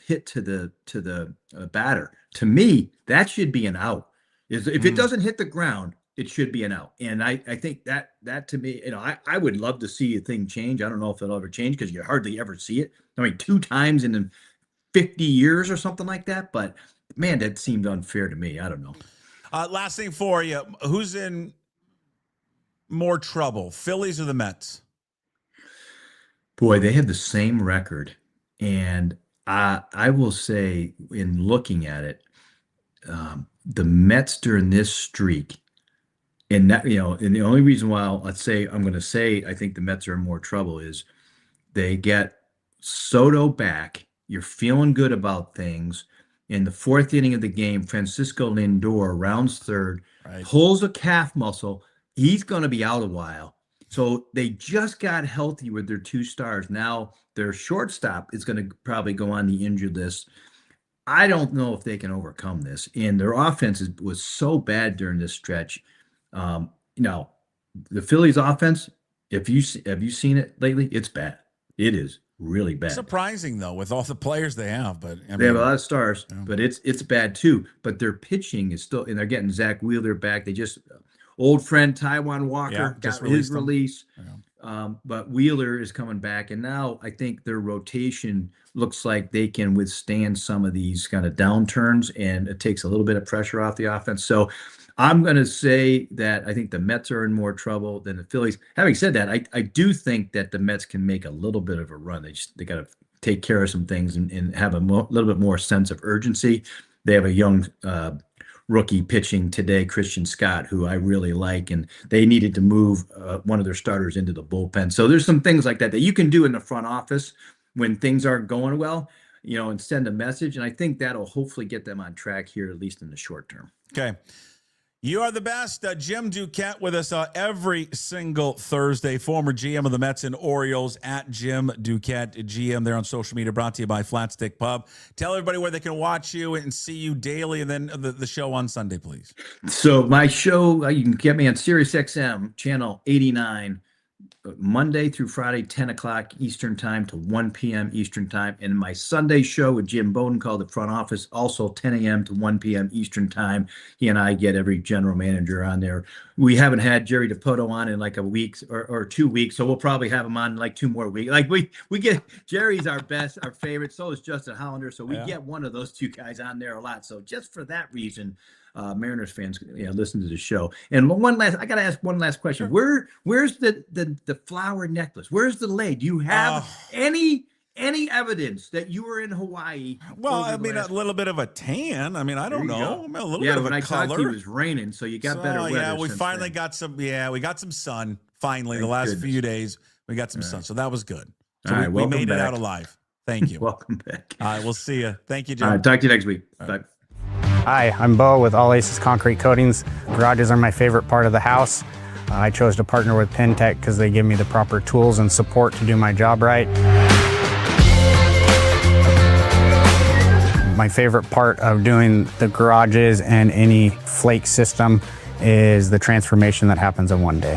hit to the batter. To me, that should be an out. If it doesn't hit the ground, it should be an out. And I think that to me, I would love to see a thing change. I don't know if it'll ever change because you hardly ever see it. I mean, 2 times in 50 years or something like that. But man, that seemed unfair to me. I don't know. Last thing for you, who's in more trouble, Phillies or the Mets? Boy, they have the same record. And I will say, in looking at it, the Mets during this streak, and that, and the only reason why I'm going to say I think the Mets are in more trouble is they get Soto back. You're feeling good about things. In the 4th inning of the game, Francisco Lindor rounds third, pulls a calf muscle. He's going to be out a while. So they just got healthy with their 2 stars. Now their shortstop is going to probably go on the injured list. I don't know if they can overcome this. And their offense was so bad during this stretch. The Phillies offense, have you seen it lately? It's bad. It is really bad. Surprising though, with all the players they have, but they have a lot of stars, but it's bad too. But their pitching is still, and they're getting Zach Wheeler back. They just old friend Taiwan Walker got his release. But Wheeler is coming back, and now I think their rotation looks like they can withstand some of these kind of downturns, and it takes a little bit of pressure off the offense. So I'm going to say that I think the Mets are in more trouble than the Phillies. Having said that, I do think that the Mets can make a little bit of a run. They got to take care of some things and have a little bit more sense of urgency. They have a young rookie pitching today, Christian Scott, who I really like, and they needed to move one of their starters into the bullpen. So there's some things like that you can do in the front office when things aren't going well, and send a message. And I think that'll hopefully get them on track here, at least in the short term. Okay. You are the best. Jim Duquette with us every single Thursday, former GM of the Mets and Orioles, at Jim Duquette, GM there on social media, brought to you by Flat Stick Pub. Tell everybody where they can watch you and see you daily, and then the show on Sunday, please. So my show, you can get me on SiriusXM, channel 89, Monday through Friday, 10 o'clock Eastern time to 1 p.m. Eastern time. And my Sunday show with Jim Bowden called The Front Office, also 10 a.m. to 1 p.m. Eastern time. He and I get every general manager on there. We haven't had Jerry DiPoto on in like a week or 2 weeks, so we'll probably have him on like 2 more weeks. Like we get Jerry's our best, our favorite. So is Justin Hollander. So we get one of those 2 guys on there a lot. So just for that reason, Mariners fans, listen to the show. And I got to ask one last question. Sure. Where's the flower necklace? Where's the lei? Do you have any evidence that you were in Hawaii? Well, I mean, a little bit of a tan. I mean, I don't know. I mean, a little bit of a color. Yeah, when I talked to you, it was raining, so you got better weather. Yeah, we finally got some. Yeah, we got some sun. Finally, the last few days, we got some sun, so that was good. So we made it out alive. Thank you. Welcome back. All right, we'll see you. Thank you, Jim. All right, talk to you next week. Bye. Hi, I'm Bo with All Aces Concrete Coatings. Garages are my favorite part of the house. I chose to partner with PenTech because they give me the proper tools and support to do my job right. My favorite part of doing the garages and any flake system is the transformation that happens in one day.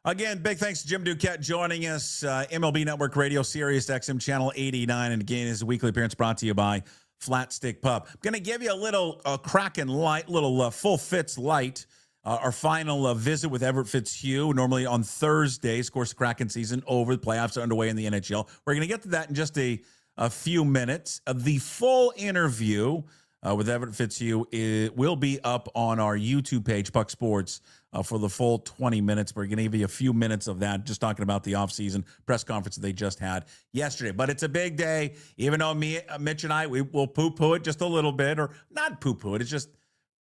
Again, big thanks to Jim Duquette joining us, MLB Network Radio, Sirius XM Channel 89. And again, his weekly appearance brought to you by Flat Stick Pub. I'm going to give you a little Kraken light, little full Fitz light. Our final visit with Everett Fitzhugh, normally on Thursdays. Of course, the Kraken season over. The playoffs are underway in the NHL. We're going to get to that in just a few minutes. The full interview with Everett Fitzhugh will be up on our YouTube page, Puck Sports, for the full 20 minutes. We're going to give you a few minutes of that, just talking about the offseason press conference that they just had yesterday. But it's a big day, even though Mitch and I, we will poo-poo it just a little bit, or not poo-poo it. It's just,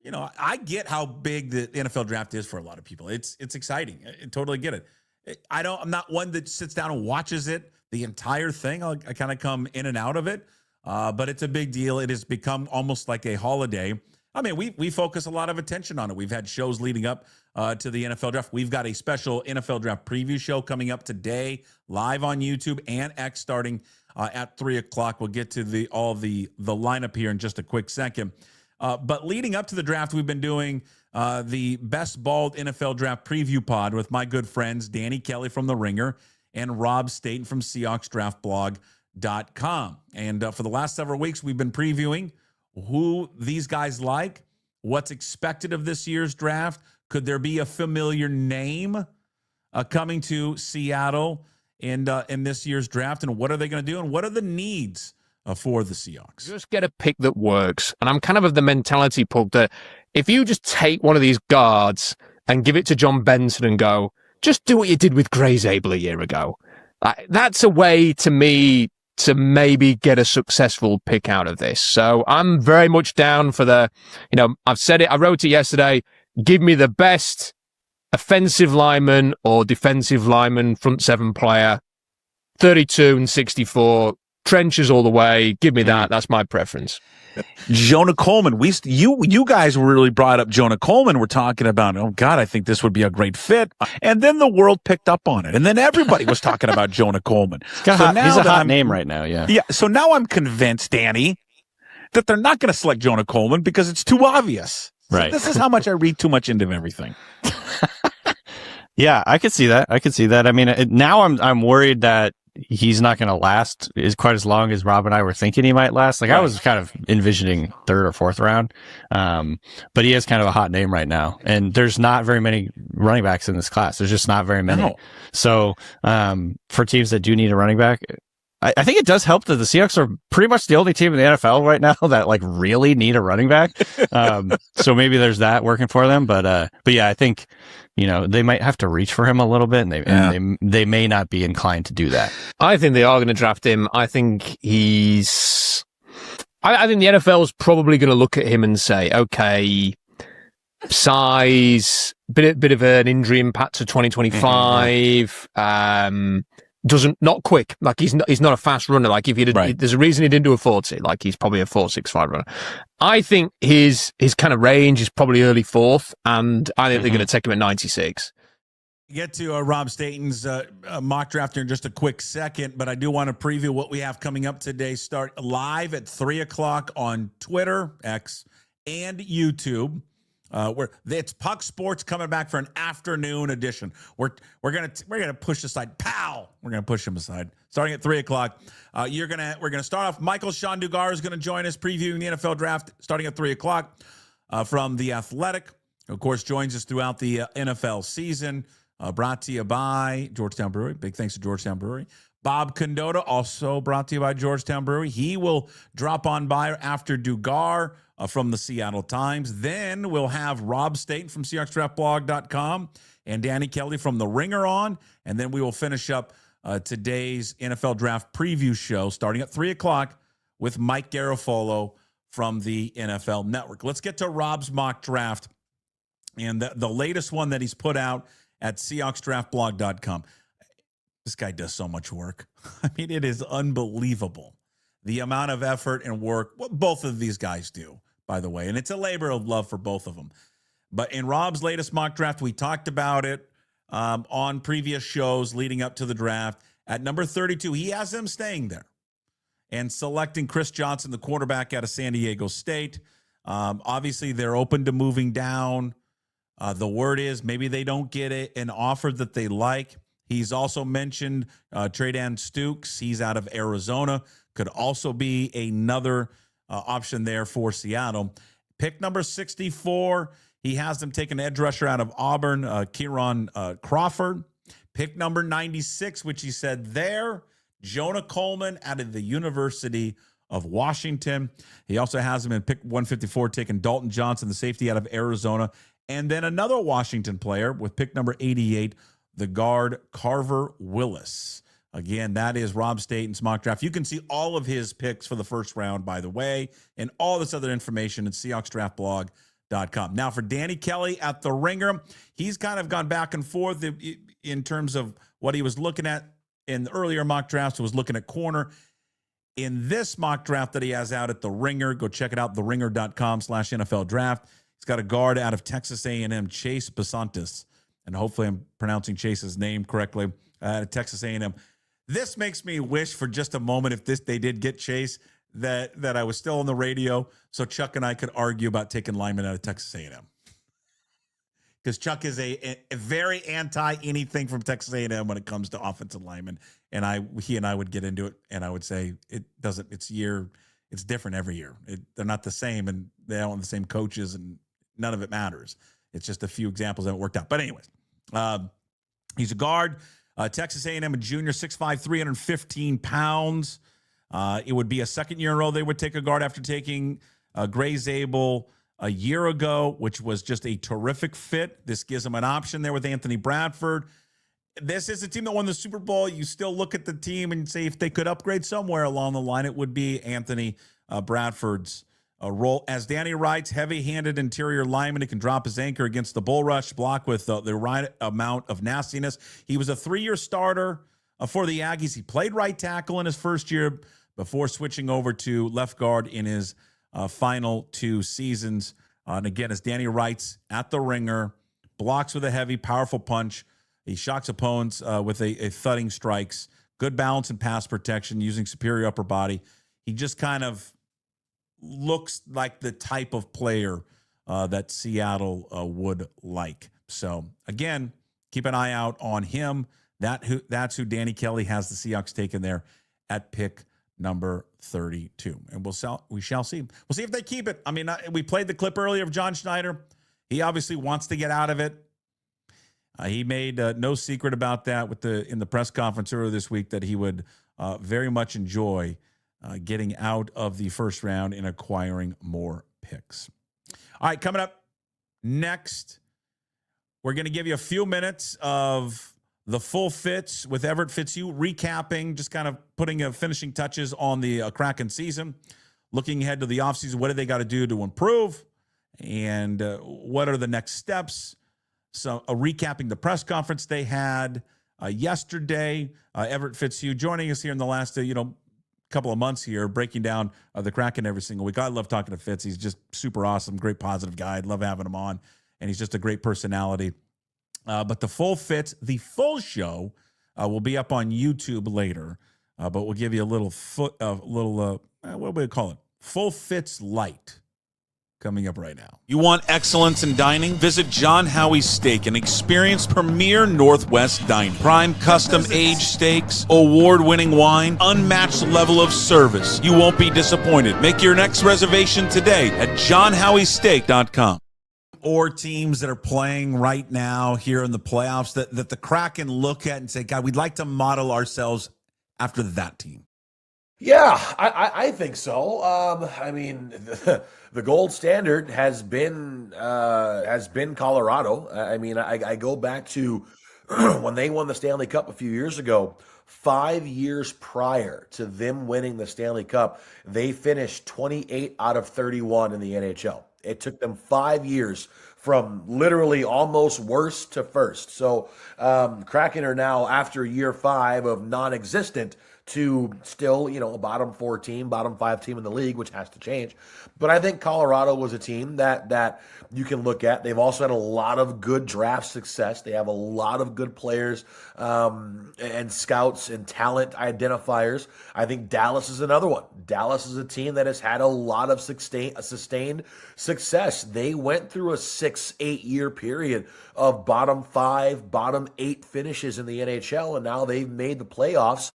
you know, I get how big the NFL draft is for a lot of people. It's exciting. I totally get it. I'm not one that sits down and watches it, the entire thing. I kind of come in and out of it. But it's a big deal. It has become almost like a holiday. I mean, we focus a lot of attention on it. We've had shows leading up to the NFL draft. We've got a special NFL draft preview show coming up today, live on YouTube and X, starting at 3 o'clock. We'll get to all the lineup here in just a quick second. But leading up to the draft, we've been doing the Best Bald NFL Draft Preview Pod with my good friends Danny Kelly from The Ringer and Rob Staten from SeahawksDraftBlog.com. And for the last several weeks, we've been previewing who these guys like, what's expected of this year's draft. Could there be a familiar name coming to Seattle in this year's draft? And what are they going to do? And what are the needs for the Seahawks? Just get a pick that works. And I'm kind of the mentality, Pug, that if you just take one of these guards and give it to John Benson and go, just do what you did with Gray Zabel a year ago. That's a way to me to maybe get a successful pick out of this. So I'm very much down for I've said it, I wrote it yesterday, give me the best offensive lineman or defensive lineman front seven player, 32 and 64, trenches all the way. Give me that. That's my preference. Jonah Coleman. You guys really brought up Jonah Coleman. We're talking about, oh God, I think this would be a great fit. And then the world picked up on it. And then everybody was talking about Jonah Coleman. He's a hot name right now. Yeah. Yeah. So now I'm convinced, Danny, that they're not going to select Jonah Coleman because it's too obvious. Right. So this is how much I read too much into everything. Yeah, I could see that. I mean, now I'm worried that he's not going to last quite as long as Rob and I were thinking he might last. Like, right. I was kind of envisioning 3rd or 4th round. But he is kind of a hot name right now. And there's not very many running backs in this class. There's just not very many. No. So, for teams that do need a running back, I think it does help that the Seahawks are pretty much the only team in the NFL right now that like really need a running back. So maybe there's that working for them. But yeah, I think, they might have to reach for him a little bit, and they may not be inclined to do that. I think they are going to draft him. I think I think the NFL is probably going to look at him and say, okay, size, bit of an injury impact to 2025. Not quick. Like he's not a fast runner. Like there's a reason he didn't do a 40. Like he's probably a 4.65 runner. I think his kind of range is probably early 4th, and I think they're going to take him at 96. Get to Rob Staten's mock draft here in just a quick second, but I do want to preview what we have coming up today. Start live at 3 o'clock on Twitter, X, and YouTube. Where it's Puck Sports coming back for an afternoon edition. We're gonna push aside. Pow! We're gonna push him aside. Starting at 3 o'clock. We're gonna start off. Michael Sean Dugar is gonna join us previewing the NFL draft starting at 3 o'clock from The Athletic. Of course, joins us throughout the NFL season. Brought to you by Georgetown Brewery. Big thanks to Georgetown Brewery. Bob Condotta, also brought to you by Georgetown Brewery. He will drop on by after Dugar from the Seattle Times. Then we'll have Rob Staten from SeahawksDraftBlog.com and Danny Kelly from The Ringer on. And then we will finish up today's NFL Draft Preview show starting at 3 o'clock with Mike Garafolo from the NFL Network. Let's get to Rob's mock draft and the latest one that he's put out at SeahawksDraftBlog.com. This guy does so much work. I mean, it is unbelievable, the amount of effort and work what both of these guys do, by the way. And it's a labor of love for both of them. But in Rob's latest mock draft, we talked about it on previous shows leading up to the draft. At number 32, he has them staying there and selecting Chris Johnson, the quarterback out of San Diego State. Obviously, they're open to moving down. The word is maybe they don't get an offer that they like. He's also mentioned Tradan Stukes. He's out of Arizona. Could also be another option there for Seattle. Pick number 64, he has them take an edge rusher out of Auburn, Kieran Crawford. Pick number 96, which he said there, Jonah Coleman out of the University of Washington. He also has him in pick 154, taking Dalton Johnson, the safety out of Arizona. And then another Washington player with pick number 88, the guard Carver Willis. Again, that is Rob Staten's mock draft. You can see all of his picks for the first round, by the way, and all this other information at SeahawksDraftBlog.com. Now, for Danny Kelly at the Ringer, he's kind of gone back and forth in terms of what he was looking at in the earlier mock drafts. Was looking at corner. In this mock draft that he has out at the Ringer, go check it out, theringer.com/NFL draft. He's got a guard out of Texas A&M, Chase Basantis. And hopefully I'm pronouncing Chase's name correctly, out of Texas A&M. This makes me wish for just a moment, if they did get Chase, that I was still on the radio so Chuck and I could argue about taking linemen out of Texas A&M. Because Chuck is a very anti-anything from Texas A&M when it comes to offensive linemen. And he and I would get into it, and I would say it's different every year. They're not the same, and they don't have the same coaches, and none of it matters. It's just a few examples that worked out. But anyways, he's a guard, Texas A&M, a junior, 6'5", 315 pounds. It would be a second year in a row they would take a guard after taking Gray Zabel a year ago, which was just a terrific fit. This gives them an option there with Anthony Bradford. This is a team that won the Super Bowl. You still look at the team and say if they could upgrade somewhere along the line, it would be Anthony Bradford's role. As Danny writes, heavy-handed interior lineman who can drop his anchor against the bull rush, block with the right amount of nastiness. He was a 3-year starter for the Aggies. He played right tackle in his first year before switching over to left guard in his final 2 seasons. And again, as Danny writes at the Ringer, blocks with a heavy, powerful punch. He shocks opponents with a thudding strikes. Good balance and pass protection using superior upper body. He just kind of looks like the type of player that Seattle would like. So, again, keep an eye out on him. That's who Danny Kelly has the Seahawks taken there at pick number 32. And we shall see. We'll see if they keep it. I mean, we played the clip earlier of John Schneider. He obviously wants to get out of it. He made no secret about that in the press conference earlier this week that he would very much enjoy getting out of the first round and acquiring more picks. All right, coming up next, we're going to give you a few minutes of the full fits with Everett Fitzhugh, recapping, just kind of putting finishing touches on the Kraken season, looking ahead to the offseason. What do they got to do to improve? And what are the next steps? So recapping the press conference they had yesterday. Everett Fitzhugh joining us here in the last couple of months here, breaking down the Kraken every single week. I love talking to Fitz. He's just super awesome, great positive guy. I love having him on, and he's just a great personality. But the full Fitz, the full show will be up on YouTube later. But we'll give you a little what do we call it? Full Fitz Light. Coming up right now. You want excellence in dining? Visit John Howie's Steak and experience premier Northwest dining. Prime custom aged steaks, award-winning wine, unmatched level of service. You won't be disappointed. Make your next reservation today at johnhowiesteak.com. Or teams that are playing right now here in the playoffs that the Kraken look at and say, God, we'd like to model ourselves after that team. Yeah, I think so. I mean, the gold standard has been Colorado. I mean, I go back to when they won the Stanley Cup a few years ago. 5 years prior to them winning the Stanley Cup, they finished 28 out of 31 in the NHL. It took them 5 years from literally almost worst to first. So Kraken are now, after year 5 of non-existent, to still, a bottom 4 team, bottom 5 team in the league, which has to change. But I think Colorado was a team that you can look at. They've also had a lot of good draft success. They have a lot of good players and scouts and talent identifiers. I think Dallas is another one. Dallas is a team that has had a lot of sustained success. They went through a 6-8 year period of bottom 5, bottom 8 finishes in the NHL, and now they've made the playoffs.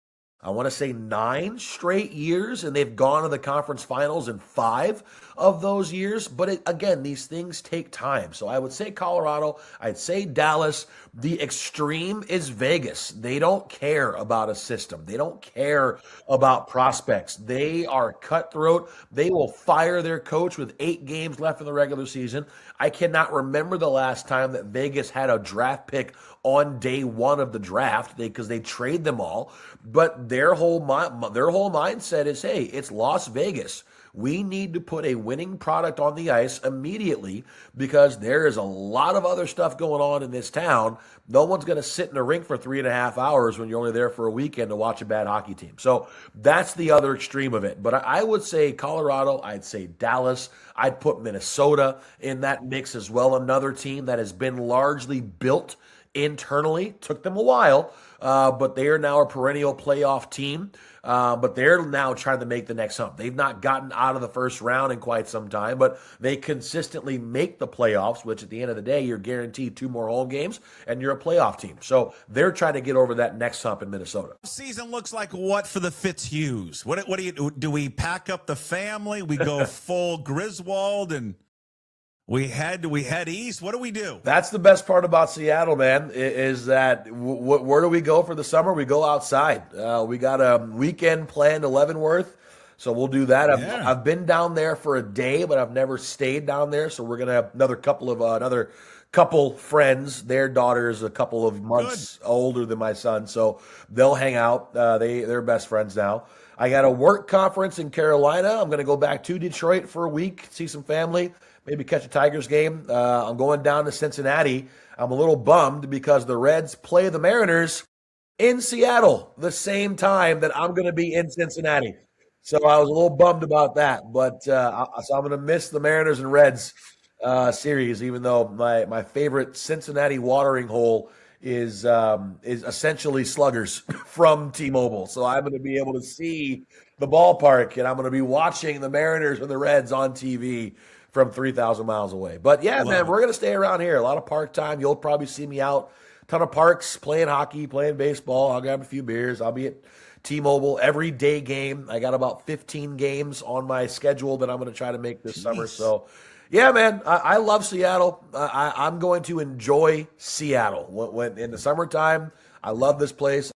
I want to say 9 straight years, and they've gone to the conference finals in 5 of those years. But again, these things take time. So I would say Colorado. I'd say Dallas. The extreme is Vegas. They don't care about a system. They don't care about prospects. They are cutthroat. They will fire their coach with 8 games left in the regular season. I cannot remember the last time that Vegas had a draft pick on day 1 of the draft because they trade them all. But their whole mindset is, hey, it's Las Vegas. We need to put a winning product on the ice immediately because there is a lot of other stuff going on in this town. No one's going to sit in a rink for 3.5 hours when you're only there for a weekend to watch a bad hockey team. So that's the other extreme of it. But I would say Colorado. I'd say Dallas. I'd put Minnesota in that mix as well. Another team that has been largely built internally. Took them a while, but they are now a perennial playoff team. But they're now trying to make the next hump. They've not gotten out of the first round in quite some time, but they consistently make the playoffs, which at the end of the day, you're guaranteed 2 more home games, and you're a playoff team. So they're trying to get over that next hump in Minnesota. Season looks like what for the Fitzhughes? What do we pack up the family? We go full Griswold and we head east. What do we do? That's the best part about Seattle, man, is that where do we go for the summer? We go outside. We got a weekend planned to Leavenworth, so we'll do that. I've been down there for a day, but I've never stayed down there, so we're going to have another couple friends. Their daughter's a couple of months older than my son, so they'll hang out. They're best friends now. I got a work conference in Carolina. I'm going to go back to Detroit for a week, see some family. Maybe catch a Tigers game. I'm going down to Cincinnati. I'm a little bummed because the Reds play the Mariners in Seattle the same time that I'm going to be in Cincinnati. So I was a little bummed about that. But so I'm going to miss the Mariners and Reds series, even though my favorite Cincinnati watering hole is essentially sluggers from T-Mobile. So I'm going to be able to see the ballpark, and I'm going to be watching the Mariners and the Reds on TV from 3,000 miles away. But yeah, man, we're going to stay around here. A lot of park time. You'll probably see me out. Ton of parks, playing hockey, playing baseball. I'll grab a few beers. I'll be at T-Mobile every day game. I got about 15 games on my schedule that I'm going to try to make this summer. So yeah, man, I love Seattle. I'm going to enjoy Seattle. When in the summertime, I love this place.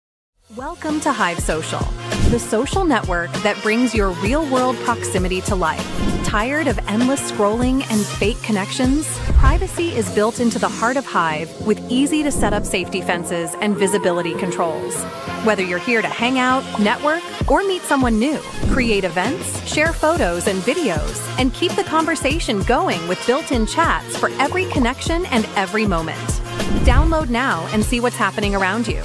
Welcome to Hive Social, the social network that brings your real-world proximity to life. Tired of endless scrolling and fake connections? Privacy is built into the heart of Hive with easy-to-set-up safety fences and visibility controls. Whether you're here to hang out, network, or meet someone new, create events, share photos and videos, and keep the conversation going with built-in chats for every connection and every moment. Download now and see what's happening around you.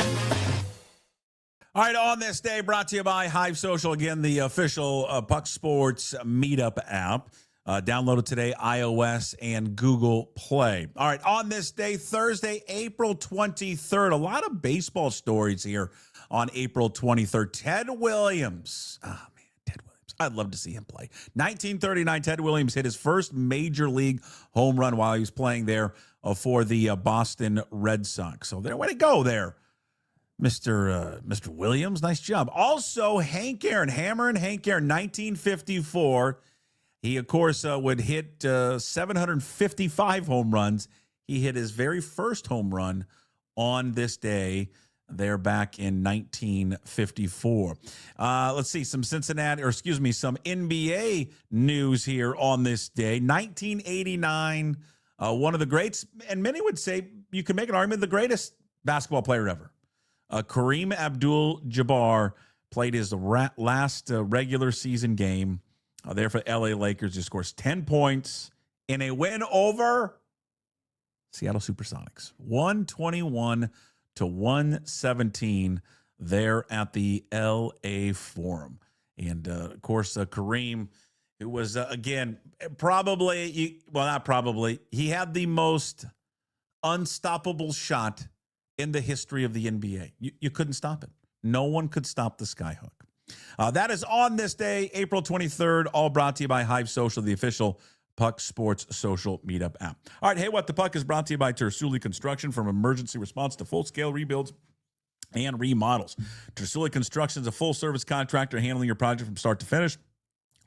All right, on this day, brought to you by Hive Social, again, the official Puck Sports Meetup app. Download it today, iOS and Google Play. All right, on this day, Thursday, April 23rd, a lot of baseball stories here on April 23rd. Ted Williams. Oh, man, Ted Williams. I'd love to see him play. 1939, Ted Williams hit his first major league home run while he was playing there for the Boston Red Sox. So there, way to go there, Mr. Williams. Nice job. Also, Hank Aaron, Hammer and Hank Aaron, 1954. He, of course, would hit 755 home runs. He hit his very first home run on this day there back in 1954. Let's see, some some NBA news here on this day. 1989, one of the greats, and many would say you can make an argument, the greatest basketball player ever. Kareem Abdul-Jabbar played his last regular season game there for LA Lakers. He scores 10 points in a win over Seattle Supersonics. 121-117 there at the LA Forum. And, of course, Kareem, who was, again, he had the most unstoppable shot in the history of the NBA. You couldn't stop it. No one could stop the skyhook. That is on this day, April 23rd, all brought to you by Hive Social, the official Puck Sports social meetup app. All right, Hey What the Puck is brought to you by Tersuli Construction, from emergency response to full-scale rebuilds and remodels. Tersuli Construction is a full-service contractor handling your project from start to finish.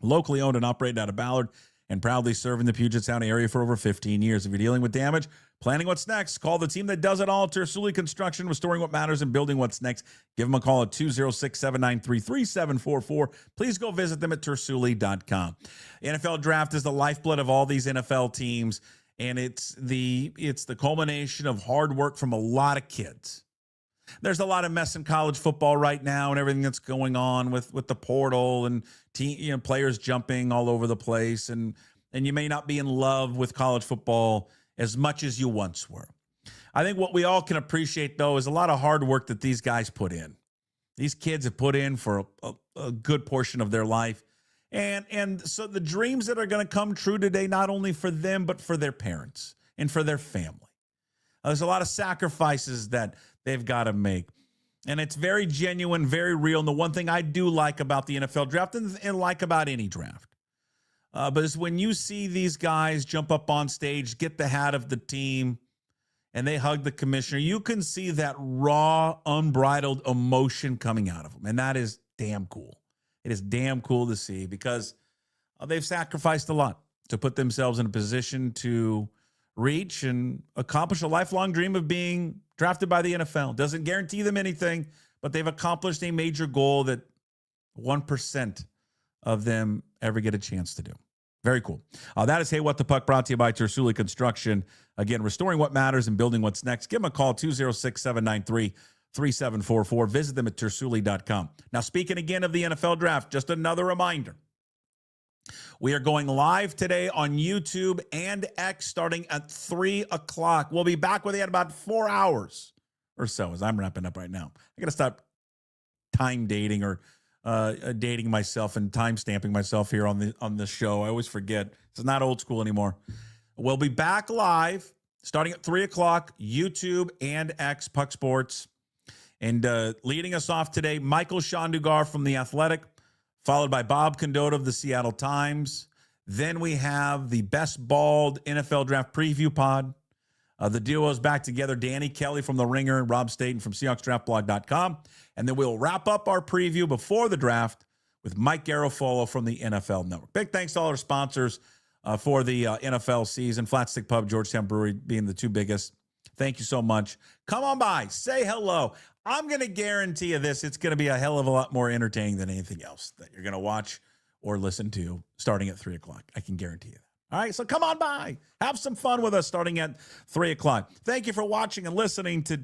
Locally owned and operated out of Ballard, and proudly serving the Puget Sound area for over 15 years. If you're dealing with damage, planning what's next, call the team that does it all. Tersuli Construction, restoring what matters and building what's next. Give them a call at 206-793-3744. Please go visit them at tersuli.com. NFL Draft is the lifeblood of all these NFL teams, and it's the culmination of hard work from a lot of kids. There's a lot of mess in college football right now, and everything that's going on with the portal and players jumping all over the place, and you may not be in love with college football as much as you once were. I think what we all can appreciate, though, is a lot of hard work that these guys put in. These kids have put in for a good portion of their life, and so the dreams that are going to come true today, not only for them but for their parents and for their family. There's a lot of sacrifices that they've got to make. And it's very genuine, very real. And the one thing I do like about the NFL draft, and like about any draft, but is when you see these guys jump up on stage, get the hat of the team, and they hug the commissioner, you can see that raw, unbridled emotion coming out of them. And that is damn cool. It is damn cool to see, because they've sacrificed a lot to put themselves in a position to reach and accomplish a lifelong dream of being drafted by the NFL. Doesn't guarantee them anything, but they've accomplished a major goal that 1% of them ever get a chance to do. Very cool. That is Hey What the Puck, brought to you by Tersuli Construction. Again, restoring what matters and building what's next. Give them a call, 206-793-3744. Visit them at tersuli.com. Now, speaking again of the NFL draft, just another reminder. We are going live today on YouTube and X starting at 3 o'clock. We'll be back with you in about 4 hours or so, as I'm wrapping up right now. I got to stop time dating or dating myself and time stamping myself here on the show. I always forget. It's not old school anymore. We'll be back live starting at 3 o'clock, YouTube and X, Puck Sports. And leading us off today, Michael Shandugar from The Athletic, followed by Bob Condotta of the Seattle Times. Then we have the Best Bald NFL Draft Preview Pod. The duo is back together, Danny Kelly from The Ringer and Rob Staten from SeahawksDraftBlog.com. And then we'll wrap up our preview before the draft with Mike Garofolo from the NFL Network. Big thanks to all our sponsors for the NFL season. Flat Stick Pub, Georgetown Brewery being the two biggest. Thank you so much. Come on by, say hello. I'm going to guarantee you this. It's going to be a hell of a lot more entertaining than anything else that you're going to watch or listen to starting at 3 o'clock. I can guarantee you that. All right, so come on by. Have some fun with us starting at 3 o'clock. Thank you for watching and listening to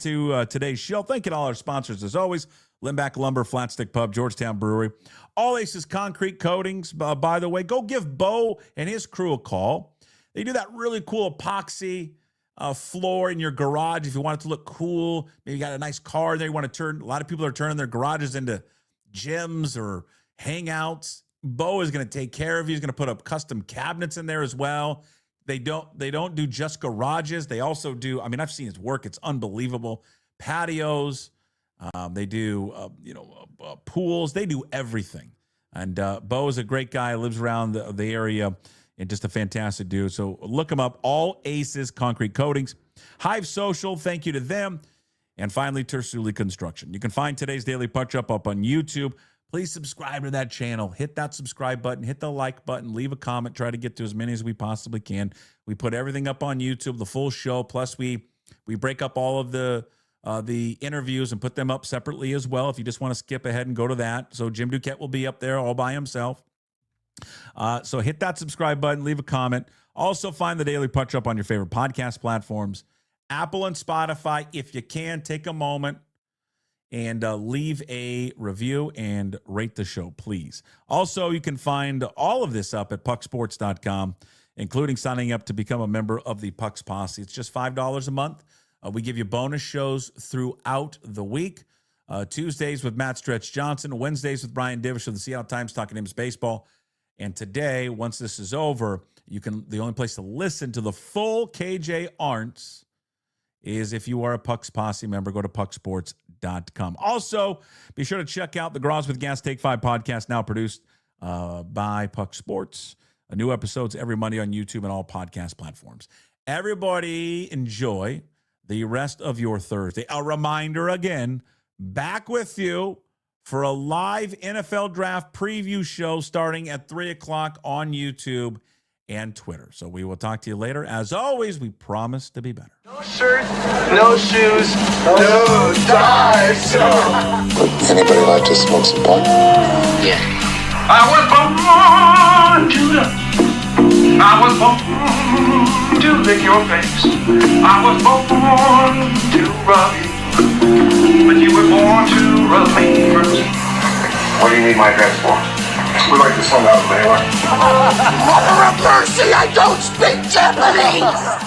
today's show. Thank you to all our sponsors, as always. Limback Lumber, Flat Stick Pub, Georgetown Brewery. All Aces Concrete Coatings, by the way. Go give Bo and his crew a call. They do that really cool epoxy floor in your garage if you want it to look cool. Maybe you got a nice car there. You want to turn. A lot of people are turning their garages into gyms or hangouts. Bo is going to take care of you. He's going to put up custom cabinets in there as well. They don't do just garages. They also do. I mean, I've seen his work. It's unbelievable. Patios. They do pools. They do everything. And Bo is a great guy. Lives around the area. And just a fantastic dude. So look them up. All Aces Concrete Coatings. Hive Social, thank you to them. And finally, Tersuli Construction. You can find today's Daily Punch Up on YouTube. Please subscribe to that channel. Hit that subscribe button. Hit the like button. Leave a comment. Try to get to as many as we possibly can. We put everything up on YouTube, the full show. Plus, we break up all of the interviews and put them up separately as well if you just want to skip ahead and go to that. So Jim Duquette will be up there all by himself. So hit that subscribe button, leave a comment. Also find the Daily Punch Up on your favorite podcast platforms, Apple and Spotify. If you can, take a moment and leave a review and rate the show, please. Also, you can find all of this up at pucksports.com. including signing up to become a member of the Pucks Posse. It's just $5 a month. We give you bonus shows throughout the week. Tuesdays with Matt Stretch Johnson, Wednesdays with Brian Divish of the Seattle Times talking Imps baseball. And today, once this is over, the only place to listen to the full KJ-Arents is if you are a Pucks Posse member. Go to pucksports.com. Also, be sure to check out the Groz with Gas Take 5 podcast, now produced by Puck Sports. New episodes every Monday on YouTube and all podcast platforms. Everybody enjoy the rest of your Thursday. A reminder again, back with you for a live NFL draft preview show starting at 3 o'clock on YouTube and Twitter. So we will talk to you later. As always, we promise to be better. No shirt, no shoes, no ties. Anybody like to smoke some pot? Yeah. I was born to lick your face. I was born to rub you, but you were born to rub me first. What do you need my address for? We'd like to send out a mailer. Mother of mercy, I don't speak Japanese!